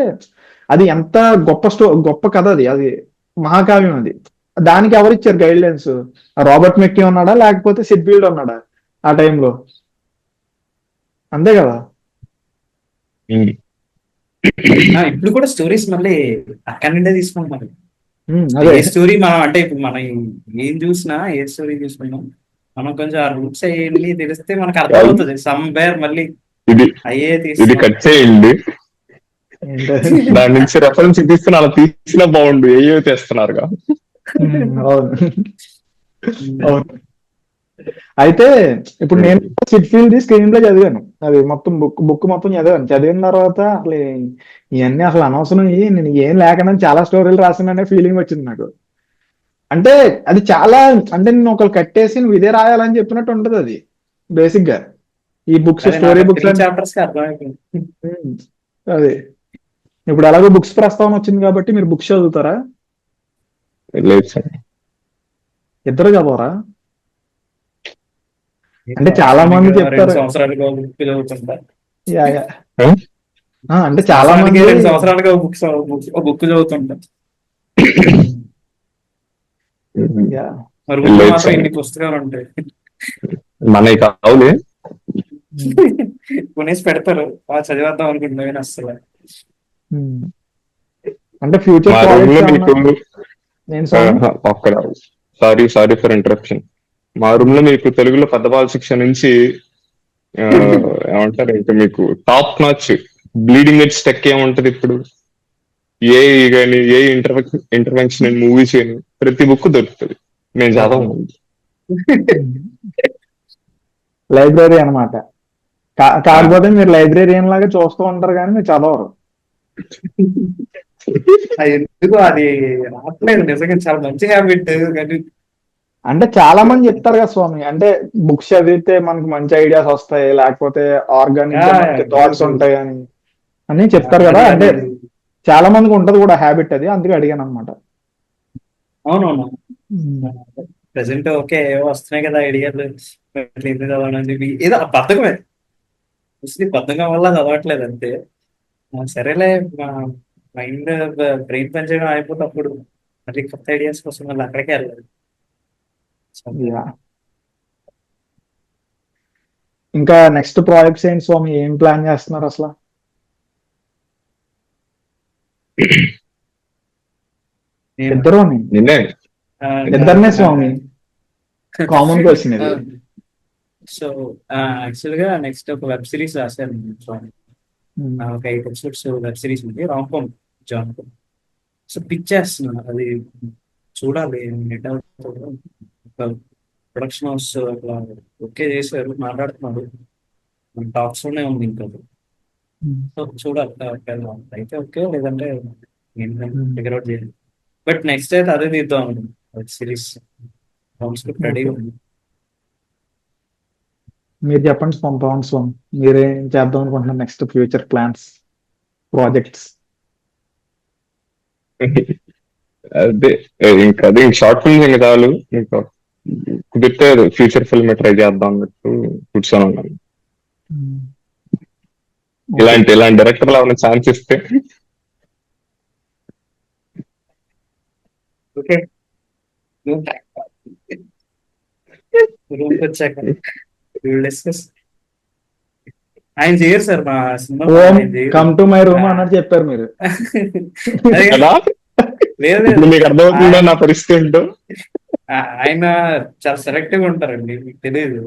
అది ఎంత గొప్ప కథ అది మహాకావ్యం అది. దానికి ఎవరిచ్చారు గైడ్ లైన్స్? రాబర్ట్ మెక్కీ ఉన్నాడా, లేకపోతే సిడ్ ఫీల్డ్ ఉన్నాడా ఆ టైంలో? అంతే కదా. ఇప్పుడు కూడా స్టోరీస్ మళ్ళీ అక్కడి నుండే తీసుకుంటున్నారు. అదే ఏ స్టోరీ మనం అంటే ఇప్పుడు మనం ఏం చూసినా, ఏ స్టోరీ చూసుకున్నాం, మనం కొంచెం ఆ రూట్స్ అయ్యి తెలిస్తే మనకు అర్థమవుతుంది. సమ్వేర్ మళ్ళీ అయ్యే ఇది కట్ చేయండి, దాని నుంచి రెఫరెన్స్ తీసుకుని అలా తీసినా బాగుండు, ఏయో తెస్తున్నారుగా. అవును. అయితే ఇప్పుడు నేను సిడ్ ఫీల్డ్ స్క్రీన్ ప్లే చదివాను, అది మొత్తం బుక్ మొత్తం చదివిన తర్వాత అసలు ఇవన్నీ అసలు అనవసరం, నేను ఏం లేకుండా చాలా స్టోరీలు రాసాననే ఫీలింగ్ వచ్చింది నాకు. అంటే అది చాలా, అంటే నేను ఒకరు కట్టేసి నువ్వు ఇదే రాయాలని చెప్పినట్టు ఉంటది అది బేసిక్ గా. ఈ బుక్స్, స్టోరీ బుక్స్ చాప్టర్స్ కి అర్థమైపోయింది. అది ఇప్పుడు ఎలాగో బుక్స్ ప్రస్తావన వచ్చింది కాబట్టి మీరు బుక్స్ చదువుతారా? లేదు సార్. ఇద్దరు చదవరా? అంటే ఏంటో చాలా మంది అవసరానికి 2 చెప్తారు. సంవత్సరాలుగా బుక్ చదువుతుంటా. Yeah, yeah. ఆ? అంటే చాలా సంవత్సరానికి మంది 2 సంవత్సరాలుగా బుక్ చదువుతుంటా. యా. మరి రూమ్లో లేదు మాత్రం సార్, ఇన్ని పుస్తకాలు ఉంటాయి. మనకి కావాలి. కొనేసి పెడతారు, చదివేద్దాం అనుకుంటున్నా కానీ అసలు. అంటే ఫ్యూచర్ మా రూమ్ లో ప్రాజెక్ట్స్ ఏమన్నా? మీకు నేను స్వామి ఒక్కడ సారీ ఫర్ ఇంటరప్షన్. మా రూమ్ లో మీకు తెలుగులో పెద్ద బాల శిక్ష నుంచి ఆ, ఏమంటారు ఇంకా మీకు top notch bleeding edge tech ఏముంటది ఇప్పుడు, ఏ కానీ ఏ ఇంటర్వెన్షన్ ఇన్ మూవీస్ కానీ ప్రతి బుక్ దొరుకుతుంది. నేను చదవను. లైబ్రరీ అనమాట. కాకపోతే మీరు లైబ్రేరియన్ లాగా చూస్తూ ఉంటారు కానీ మీరు చదవరు. అది ఎందుకు అది రావట్లేదు, నిజంగా చాలా మంచి హ్యాబిట్. కానీ అంటే చాలా మంది చెప్తారు కదా స్వామి, అంటే బుక్స్ చదివితే మనకి మంచి ఐడియాస్ వస్తాయి, లేకపోతే ఆర్గానిక్ గా మనకి థాట్స్ ఉంటాయి అని చెప్తారు కదా. అది అంటే అది చాలా మందికి ఉంటది కూడా హ్యాబిట్, అది అందుకే అడిగాను అనమాట. అవునవును. ప్రెసెంట్ ఓకే ఏవో వస్తున్నాయి కదా ఐడియాలు, ఎందుకు చదవనని చెప్పి ఏదో ఆ బద్ధకమే, మోస్ట్లీ బద్ధకం వల్ల చదవట్లేదు అంతే. సరేలే, మా మైండ్ బ్రెయిన్ పనిచేయడం అయిపోతే అప్పుడు మళ్ళీ కొత్త ఐడియాస్ కోసం మళ్ళీ అక్కడికే వెళ్ళాలి. So, yeah. ఇంకా నెక్స్ట్ ప్రాజెక్ట్స్ ఏంటి స్వామి, ఏం ప్లాన్ చేస్తున్నారు అసలు? నేను ఇద్దరుని? నిన్నే ఆ, ఇద్దరినే ఆ, స్వామి, కామన్ క్వశ్చన్ ఇది. సో యాక్చువల్ గా నెక్స్ట్ ఒక వెబ్ సిరీస్ రాశాను. ఒక 8 ఎపిసోడ్స్ వెబ్ సిరీస్ ఉంది, రాంకామ్ జాన్. సో పిచ్ చేస్తున్నాను, అది చూడాలి నెట్ అవుతుందో. ప్రొడక్షన్ హౌస్ అట్లా ఓకే చేశారు, మాట్లాడుతున్నారు, టాక్స్ లోనే ఉంది ఇంకా. సో చూడాలి, అయితే ఓకే, లేదంటే ఫిగర్ అవుట్ చేయాలి. బట్ నెక్స్ట్ అయితే అదే తీద్దాం వెబ్ సిరీస్, స్క్రిప్ట్ రెడీ ఉంది. మీరు చెప్పండి స్వామి, పవన్ స్వామి, మీరేం చేద్దాం అనుకుంటున్నారు నెక్స్ట్ ఫ్యూచర్ ప్లాన్స్, ప్రాజెక్ట్స్? అదే ఇంకా అదే షార్ట్ ఫిల్మ్స్ ఇంకా చాలు. ఇంకా కుదిరితే ఫ్యూచర్ ఫిల్మ్ ట్రై చేద్దాం అన్నట్టు కూర్చొని ఉన్నాను. ఇలాంటి డైరెక్టర్లు ఏమైనా ఛాన్స్ ఇస్తే ఓకే, రూమ్ వచ్చాక డిస్కస్. ఆయన చేయరు సార్ మా సినిమా, ఓం ఆయన చేయరు. కమ్ టు మై రూమ్ అన్నట్టు చెప్పారు మీరు. అదే కదా. లేదు ఇప్పుడు మీకు అర్థమవుతుందా నా పరిస్థితి ఏంటో? ఆయన చాలా సెలెక్టివ్ గా ఉంటారండి, మీకు తెలియదు.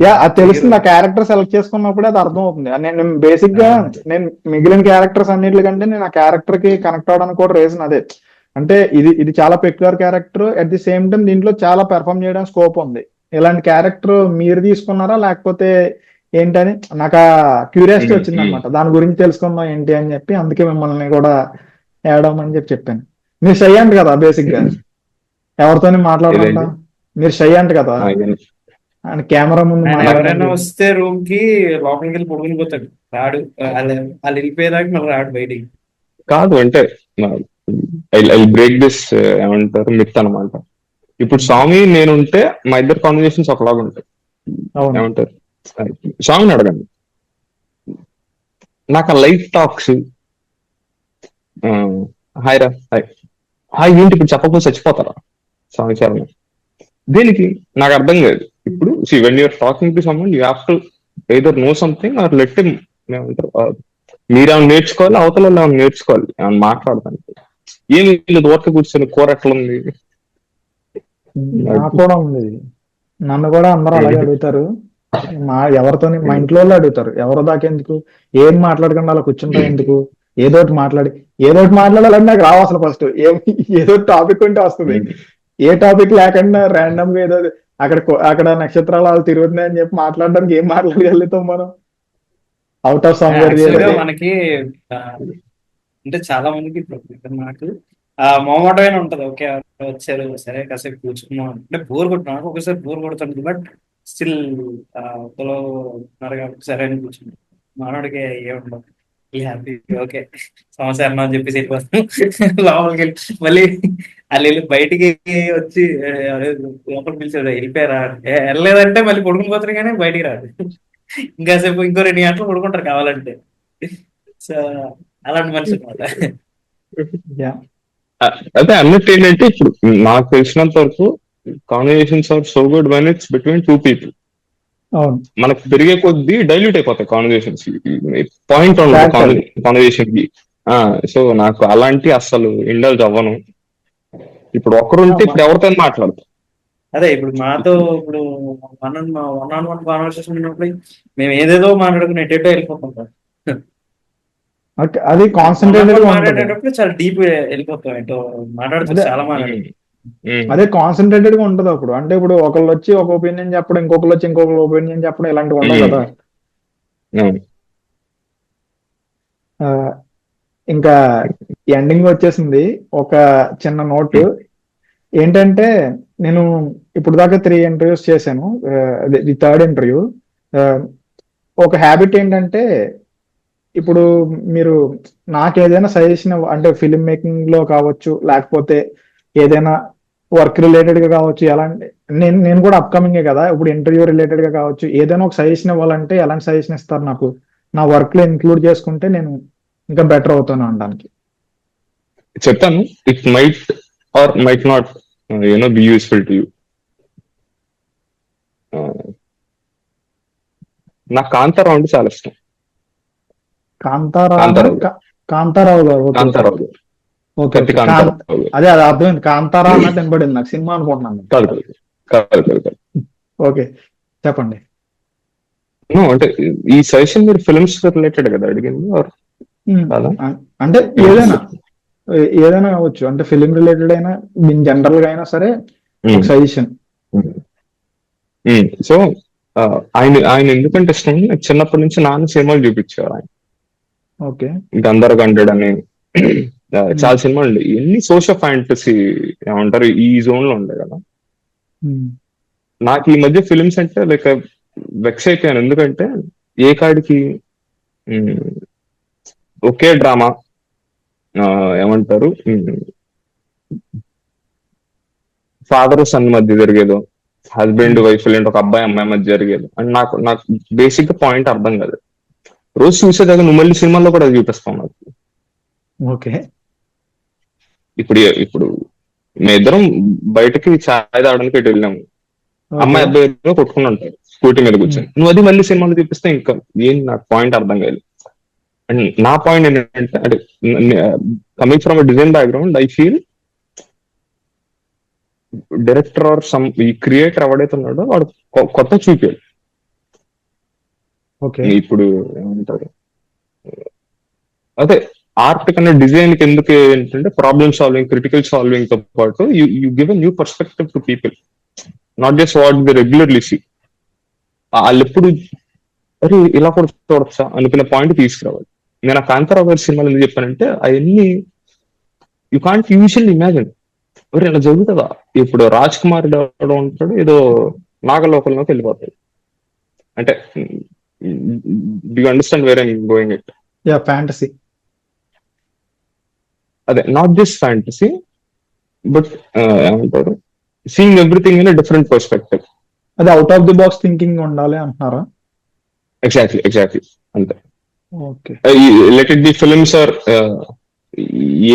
యా, అది తెలుస్తుంది. ఆ చేయరు. క్యారెక్టర్ సెలెక్ట్ చేసుకున్నప్పుడే అది అర్థం అవుతుంది. నేను బేసిక్ గా నేను మిగిలిన క్యారెక్టర్స్ అన్నిటికంటే నేను ఆ క్యారెక్టర్ కి కనెక్ట్ అవడానికి కూడా రీజన్ అదే. అంటే ఇది చాలా peculiar character, at the same time దీంట్లో చాలా పెర్ఫామ్ చేయడానికి స్కోప్ ఉంది. ఇలాంటి క్యారెక్టర్ మీరు తీసుకున్నారా లేకపోతే ఏంటని నాకు ఆ క్యూరియాసిటీ వచ్చింది అనమాట. దాని గురించి తెలుసుకుందాం ఏంటి అని చెప్పి, అందుకే మిమ్మల్ని కూడా ఏడమని చెప్పాను. మీరు షై అంట కదా బేసిక్ గా, ఎవరితోని మాట్లాడరంట. ఏదండి? మీరు షై అంట కదా, ఆయన కెమెరా ముందు ఆయన ఎవరైనా మాట్లాడడానికి. వస్తే రూమ్ కి లోపలికి వెళ్ళి పడుకుని పోతాడు, రాడు. వాళ్ళు వెళ్ళిపోయేదాకా మళ్ళీ రాడు బయటికి. కాదు అంటే ఐ బ్రేక్ దిస్ ఏమంటారు మిత్ అనమాట. ఇప్పుడు స్వామి నేనుంటే మా ఇద్దరు కాన్వర్జేషన్స్ ఒకలాగా ఉంటాయి. అవును. ఏమంటారు, స్వామిని అడగండి. నాకు ఆ లైఫ్ టాక్స్, హాయ్ రా హాయ్ హాయ్ ఏంటి ఇప్పుడు చెప్పకపోతే చచ్చిపోతారా స్వామి చరణ్, దేనికి నాకు అర్థం కాదు. ఇప్పుడు when you're talking to someone you have to either know something or let him. ఏమంటారు, మీరేమైనా నేర్చుకోవాలి, అవతల వాళ్ళు ఏమైనా నేర్చుకోవాలి. ఏమైనా మాట్లాడతాను ఏమి దూరక కూర్చొని కూర ఎట్లా ఉంది. నాకు కూడా ఉంది. నన్ను కూడా అందరూ అలాగే అడుగుతారు. ఎవరితోని మా ఇంట్లో వాళ్ళు అడుగుతారు, ఎవరో దాకెందుకు, ఏం మాట్లాడకుండా అలా కూర్చుంటా ఎందుకు, ఏదోటి మాట్లాడాలని నాకు రావు అసలు. ఫస్ట్ ఏదో టాపిక్ ఉంటే వస్తుంది, ఏ టాపిక్ లేకుండా ర్యాండమ్ గా ఏదో అక్కడ నక్షత్రాలు వాళ్ళు తిరుగుతున్నాయని చెప్పి మాట్లాడడానికి ఏం మాట్లాడగలుగుతాం మనం, అవుట్ ఆఫ్ సమ్వేర్. యాక్చువల్ గా మనకి ఆ, అంటే చాలా మందికి ఇప్పుడు నాకు మొహమాటమైన ఉంటది. ఓకే ఎవరో వచ్చారు, సరే కాసేపు కూర్చుకున్నాం అంటే బోర్ కొట్టినా, ఒకసారి బోర్ కొడుతుంది. బట్ స్టిల్ ఉన్నారు కాబట్టి సరే అని కూర్చున్నాం. మనోడికి ఏముండదు, హ్యాపీ. ఓకే, సమస్య అన్నా అని చెప్పేసి వెళ్ళిపోతాం. లోపలికి వెళ్ళి మళ్ళీ వాళ్ళు వెళ్ళి బయటికి వచ్చి "అరే, లోపలికి పిలిచాడు వెళ్ళిపోయారా?" వెళ్ళలేదంటే మళ్ళీ పడుకుని పోతారు కానీ బయటికి రాదు. ఇంకాసేపు ఇంకో 2 గంటలు పడుకుంటారు కావాలంటే. సో అలాంటి మనిషి అనమాట. యా అదే అన్నట్టు ఏంటంటే ఇప్పుడు నాకు తెలిసినంత వరకు conversations are so good when it's between two people. అవును మనకు పెరిగే కొద్దీ డైల్యూట్ అయిపోతాయి కాన్వర్జేషన్స్, పాయింట్ ఉండదు ఫ్యాక్ట్ అది. కాన్వర్జేషన్ కి. సో నాకు అలాంటి అస్సలు ఇండల్జ్ అవ్వను. ఇప్పుడు ఒక్కరుంటే ఇప్పుడు ఎవరితో మాట్లాడతాం. అదే ఇప్పుడు మాతో ఇప్పుడు వన్ ఆన్ వన్ కాన్వర్సేషన్ ఉన్నప్పుడు మేము ఏదేదో మాట్లాడుకుని ఎటేటో వెళ్ళిపోతాం. అది కాన్సన్ట్రేటెడ్ గా ఉంటది. మాట్లాడేటప్పుడు చాలా డీప్ వెళ్ళిపోతాం, ఏంటో మాట్లాడుతూ అదే చాలా మాట్లాడుతాం. అదే కాన్సన్ట్రేటెడ్ గా ఉంటది అప్పుడు. అంటే ఇప్పుడు ఒకళ్ళు వచ్చి ఒక ఒపీనియన్ చెప్పడం, ఇంకొకరు వచ్చి ఇంకొకరు ఒపీనియన్ చెప్పడం, ఇలాంటివి ఉండవు కదా. ఆ, ఇంకా ఎండింగ్ వచ్చేసింది. ఒక చిన్న నోట్ ఏంటంటే, నేను ఇప్పుడు దాకా 3 ఇంటర్వ్యూస్ చేశాను. The third interview. ఒక హ్యాబిట్ ఏంటంటే, ఇప్పుడు మీరు నాకు ఏదైనా సజెషన్ అంటే ఫిల్మ్ మేకింగ్ లో కావచ్చు, లేకపోతే ఏదైనా వర్క్ రిలేటెడ్ గా కావచ్చు, ఎలాంటి నేను కూడా అప్కమింగే కదా, ఇప్పుడు ఇంటర్వ్యూ రిలేటెడ్ గా కావచ్చు, ఏదైనా ఒక సజెషన్ ఇవ్వాలంటే ఎలాంటి సజెషన్ ఇస్తారు నాకు? నా వర్క్ లో ఇంక్లూడ్ చేసుకుంటే నేను ఇంకా బెటర్ అవుతాను అనడానికి. చెప్తాను. It might or might not be useful to you. నాకు కాంతారావు అంటే చాలా ఇష్టం. కాంతారావు కాంతారావు కాంతారావు గారు. ఓకే కాంతారావు గారు, ఓకే కత్తి ఓకే. కాంతారావు గారు. అదే అది అర్థమైంది. కాంతారా అన్నట్టు వినపడింది నాకు, సినిమా అనుకుంటున్నాను. కాదు కాదు కాదు కాదు కాదు. ఓకే చెప్పండి. No, అంటే ఈ సజెషన్ మీరు ఫిల్మ్స్ రిలేటెడ్ కదా అడిగింది, or కాదా? అంటే ఏదైనా కావచ్చు, అంటే ఫిలిం రిలేటెడ్ అయినా, జనరల్ గా అయినా సరే ఒక సజెషన్. సో ఆయన ఎందుకంటే ఇష్టం, నాకు చిన్నప్పటి నుంచి నాన్న సినిమాలు చూపించారు ఆయన. ఓకే గందరగండెడ్ అని చాలా సినిమాలు ఉండే, ఎన్ని సోషల్ ఫ్యాంటసీ ఏమంటారు ఈ జోన్ లో ఉండే కదా. నాకు ఈ మధ్య ఫిలిమ్స్ అంటే లైక్ వెక్స్ అయిపోయాను. ఎందుకంటే ఏ కాడికి ఒకే డ్రామా, ఏమంటారు ఫాదర్ సన్ మధ్య జరిగేదో, హస్బెండ్ వైఫ్ లేంటి ఒక అబ్బాయి అమ్మాయి మధ్య జరిగేది. అండ్ నాకు బేసిక్ గా పాయింట్ అర్థం కాదు. రోజు చూసేదాకా నువ్వు మళ్ళీ సినిమాల్లో కూడా అది చూపిస్తావు నాకు. ఓకే ఇప్పుడు మేమిద్దరం బయటకి ఛాయ్ తాగడానికి ఇటు వెళ్ళాము, అమ్మాయి అబ్బాయి కొట్టుకుని ఉంటారు స్కూటీ మీద కూర్చొని, నువ్వు అది మళ్ళీ సినిమాలో చూపిస్తే ఇంకా ఏం నాకు పాయింట్ అర్థం కాదు. అండ్ నా పాయింట్ ఏంటంటే, అంటే coming from design background, I feel director are some ఈ క్రియేటర్ ఎవడైతే ఉన్నాడో వాడు కొత్త చూపాడు. ఇప్పుడు ఏమంటారు, అదే ఆర్ట్ కన్నా డిజైన్ కి ఎందుకు ఏంటంటే ప్రాబ్లమ్ సాల్వింగ్, క్రిటికల్ సాల్వింగ్ తో పాటు you give a new perspective to people, not just what the regularly see. వాళ్ళు ఎప్పుడు అరే ఇలా కూడా చూడొచ్చా అనుకునే పాయింట్ తీసుకురావాలి. నేను ఆ కాంతారావు గారి సినిమాలు ఎందుకు చెప్పానంటే, అవన్నీ యూ కాంట్ యూజువల్లీ ఇమాజిన్. ఎవరు ఇలా జరుగుతుందా? ఇప్పుడు రాజ్ కుమార్ ఉంటాడు, ఏదో నాగలోకంలోకి వెళ్ళిపోతాడు. అంటే do you understand where I'm going it? Yeah fantasy. అదే నాట్ జస్ట్ ఫ్యాంటసీ, బట్ ఏమంటారు, seeing everything in different perspective. అదే out of the box thinking ఉండాలి అంటున్నారా? ఎగ్జాక్ట్లీ అంతే. Okay let it be films or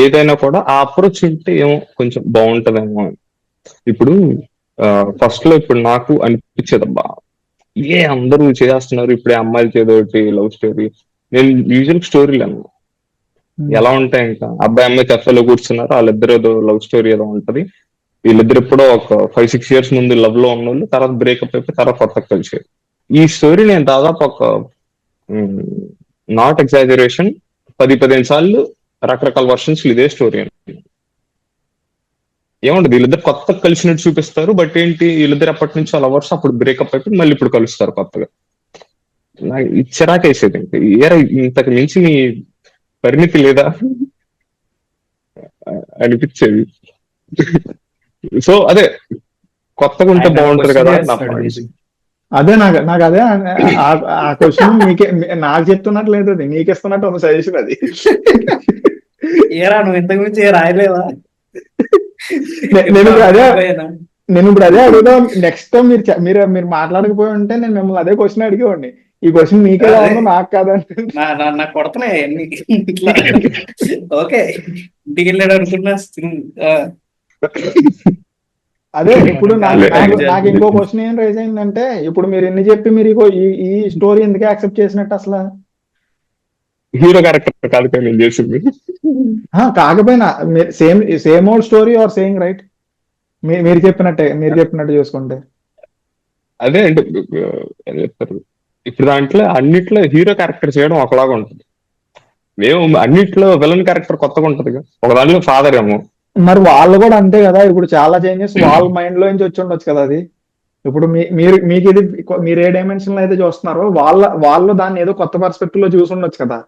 ఏదైనా కూడా ఆ అప్రోచ్ ఉంటే ఏమో కొంచెం బాగుంటదేమో. ఇప్పుడు ఫస్ట్ లో ఇప్పుడు నాకు అనిపించేది, అబ్బా అందరూ చేస్తున్నారు ఇప్పుడే అమ్మాయిలు చేదోటి లవ్ స్టోరీ. నేను యూజువల్ స్టోరీలు అన్నా ఎలా ఉంటాయి, ఇంకా అబ్బాయి అమ్మాయి కెఫేలో కూర్చున్నారు, వాళ్ళిద్దరు ఏదో లవ్ స్టోరీ ఏదో ఉంటది, వీళ్ళిద్దరు ఎప్పుడో ఒక 5-6 years ముందు లవ్ లో ఉన్న వాళ్ళు, తర్వాత బ్రేకప్ అయిపోయి తర్వాత కొత్తగా కలిసారు. ఈ స్టోరీ నేను దాదాపు ఒక నాట్ ఎగ్జాజరేషన్ 10-15 సార్లు రకరకాల వర్షన్స్ ఇదే స్టోరీ అని. ఏముంటది, వీళ్ళిద్దరు కొత్తగా కలిసినట్టు చూపిస్తారు, బట్ ఏంటి వీళ్ళిద్దరు అప్పటి నుంచి లవర్స్, అప్పుడు బ్రేకప్ అయిపోయి మళ్ళీ ఇప్పుడు కలుస్తారు కొత్తగా. నాకు చిరాకేసేది, ఇంతకు మించి నీ పరిణితి లేదా అనిపించేది. సో అదే కొత్తగా ఉంటే బాగుంటది కదా నా పాయింట్. అదే నాకు అదే ఆ క్వశ్చన్ నాకు చెప్తున్నట్టు లేదు, అది నీకు ఇస్తున్నట్టు ఉంది సజెషన్ అది. ఏరా నువ్వు ఇంతకు మించి రాయలేవా? నేను ఇప్పుడు అదే అర్థమైపోయానా? అడుగుదాం. నెక్స్ట్ టైం మీరు మాట్లాడకపోయి ఉంటే నేను మిమ్మల్ని అదే క్వశ్చన్ అడిగేవాడిని. ఈ క్వశ్చన్ మీకేలా అదే ఉందో నాకు కాదంటే. నాకు కొడుతున్నాయి అన్ని ఇట్లా. ఓకే, ఇంటికి వెళ్ళాడు అనుకున్నా. అదే ఇప్పుడు కాదు, నాకు ఇంకో క్వశ్చన్ ఏం రైజ్ అయిందంటే, ఇప్పుడు మీరు ఎన్ని చెప్పి మీరు ఈ స్టోరీ ఎందుకు యాక్సెప్ట్ చేసినట్టు అసలు? హీరో క్యారెక్టర్ కాదు కదా నేను చేసింది. కాకపోయినా same old story or saying right, మీరు చెప్పినట్టు చూసుకుంటే. అదే అంటే ఏం చెప్తారు, ఇప్పుడు దాంట్లో అన్నిట్లో హీరో క్యారెక్టర్ చేయడం ఒకలాగా ఉంటుంది, మేము అన్నిట్లో విలన్ క్యారెక్టర్ కొత్తగా ఉంటది. ఒక దాంట్లో ఫాదర్ ఏమో. మరి వాళ్ళు కూడా అంతే కదా, ఇప్పుడు చాలా చేంజెస్ వాళ్ళ మైండ్ లో నుంచి వచ్చి ఉండొచ్చు కదా అది. ఇప్పుడు మీకు ఇది మీరు ఏ డైమెన్షన్ లో అయితే చూస్తున్నారో వాళ్ళు దాన్ని ఏదో కొత్త పర్స్పెక్టివ్ లో చూసి ఉండొచ్చు కదా,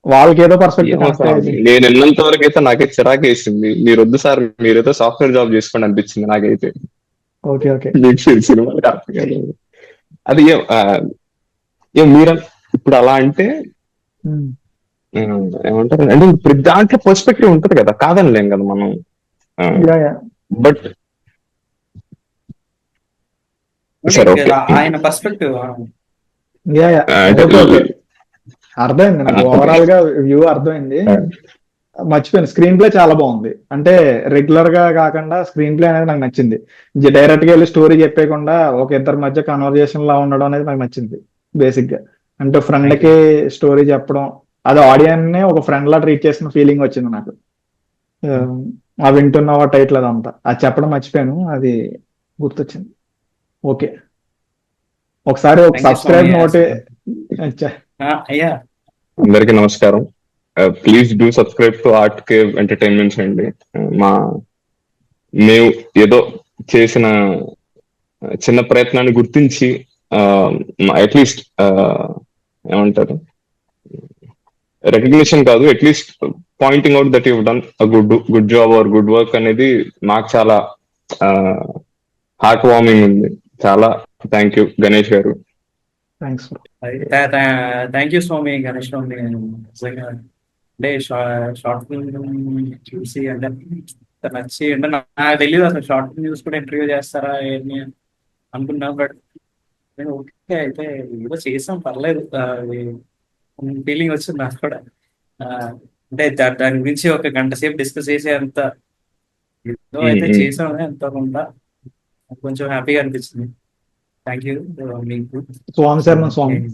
వాళ్ళకి ఏదో పర్స్పెక్టివ్ ఏమో కనెక్ట్ సార్, అయ్యేది. నేను వెళ్ళినంత వరకు అయితే నాకైతే చిరాకు వేసింది. మీరు వద్దు సార్, మీరైతే సాఫ్ట్వేర్ జాబ్ చేసుకోండి అనిపించింది నాకైతే. Okay okay. మీకు సినిమాలు కాదు. అది మీరు ఇప్పుడు అలా అంటే ఏమంటారు అంటే ప్రతి దాంట్లో పర్స్పెక్టివ్ ఉంటది కదా, కాదనిలేం కదా మనం. బట్ సరే ఓకే. ఆయన పర్స్పెక్టివ్. అంటే ఓకే ఓకే, అర్థమైంది నాకు. ఓవరాల్ గా వ్యూ అర్థమైంది. మర్చిపోయాను, స్క్రీన్ ప్లే చాలా బాగుంది. అంటే రెగ్యులర్ గా కాకుండా స్క్రీన్ ప్లే అనేది నాకు నచ్చింది. డైరెక్ట్ గా వెళ్ళి స్టోరీ చెప్పేయకుండా ఒక ఇద్దరి మధ్య కన్వర్జేషన్ లా ఉండడం అనేది నాకు నచ్చింది బేసిక్ గా. అంటే ఫ్రెండ్ కి స్టోరీ చెప్పడం, అది ఆడియన్స్ నే ఒక ఫ్రెండ్ లా ట్రీట్ చేసిన ఫీలింగ్ వచ్చింది నాకు. ఆ వింటున్న టైటిల్ అదంతా అది చెప్పడం మర్చిపోయాను, అది గుర్తొచ్చింది. ఓకే, ఒకసారి ఒక Thank you, సబ్స్క్రైబ్ Swami. నోటి. అయ్యా, అందరికీ నమస్కారం. Please do subscribe to art cave entertainments అండి. మేము ఏదో చేసిన చిన్న ప్రయత్నాన్ని గుర్తించి అట్లీస్ట్ ఏమంటారు, రికగ్నిషన్ కాదు, at least pointing out that you done good job or good work అనేది మాకు చాలా హార్ట్ వార్మింగ్ ఉంది. చాలా థ్యాంక్ యూ గణేష్ గారు. థ్యాంక్స్. థ్యాంక్ యూ స్వామి, గణేష్ స్వామి. నిజంగా అంటే షార్ట్ ఫిల్మ్ చూసి అంటే నచ్చి అంటే నాకు తెలియదు అసలు షార్ట్ ఫిల్మ్ చూసి కూడా ఇంటర్వ్యూ చేస్తారా ఏంటి అనుకున్నా. బట్ నేను ఓకే అయితే ఏదో చేసాం పర్లేదు ఫీలింగ్ వచ్చింది నాకు కూడా. అంటే దాని గురించి ఒక గంట సేపు డిస్కస్ చేసే అంత ఏదో అయితే చేసామని అంత కొంత కొంచెం హ్యాపీగా అనిపించింది. థ్యాంక్ యూ మీకు. స్వామి.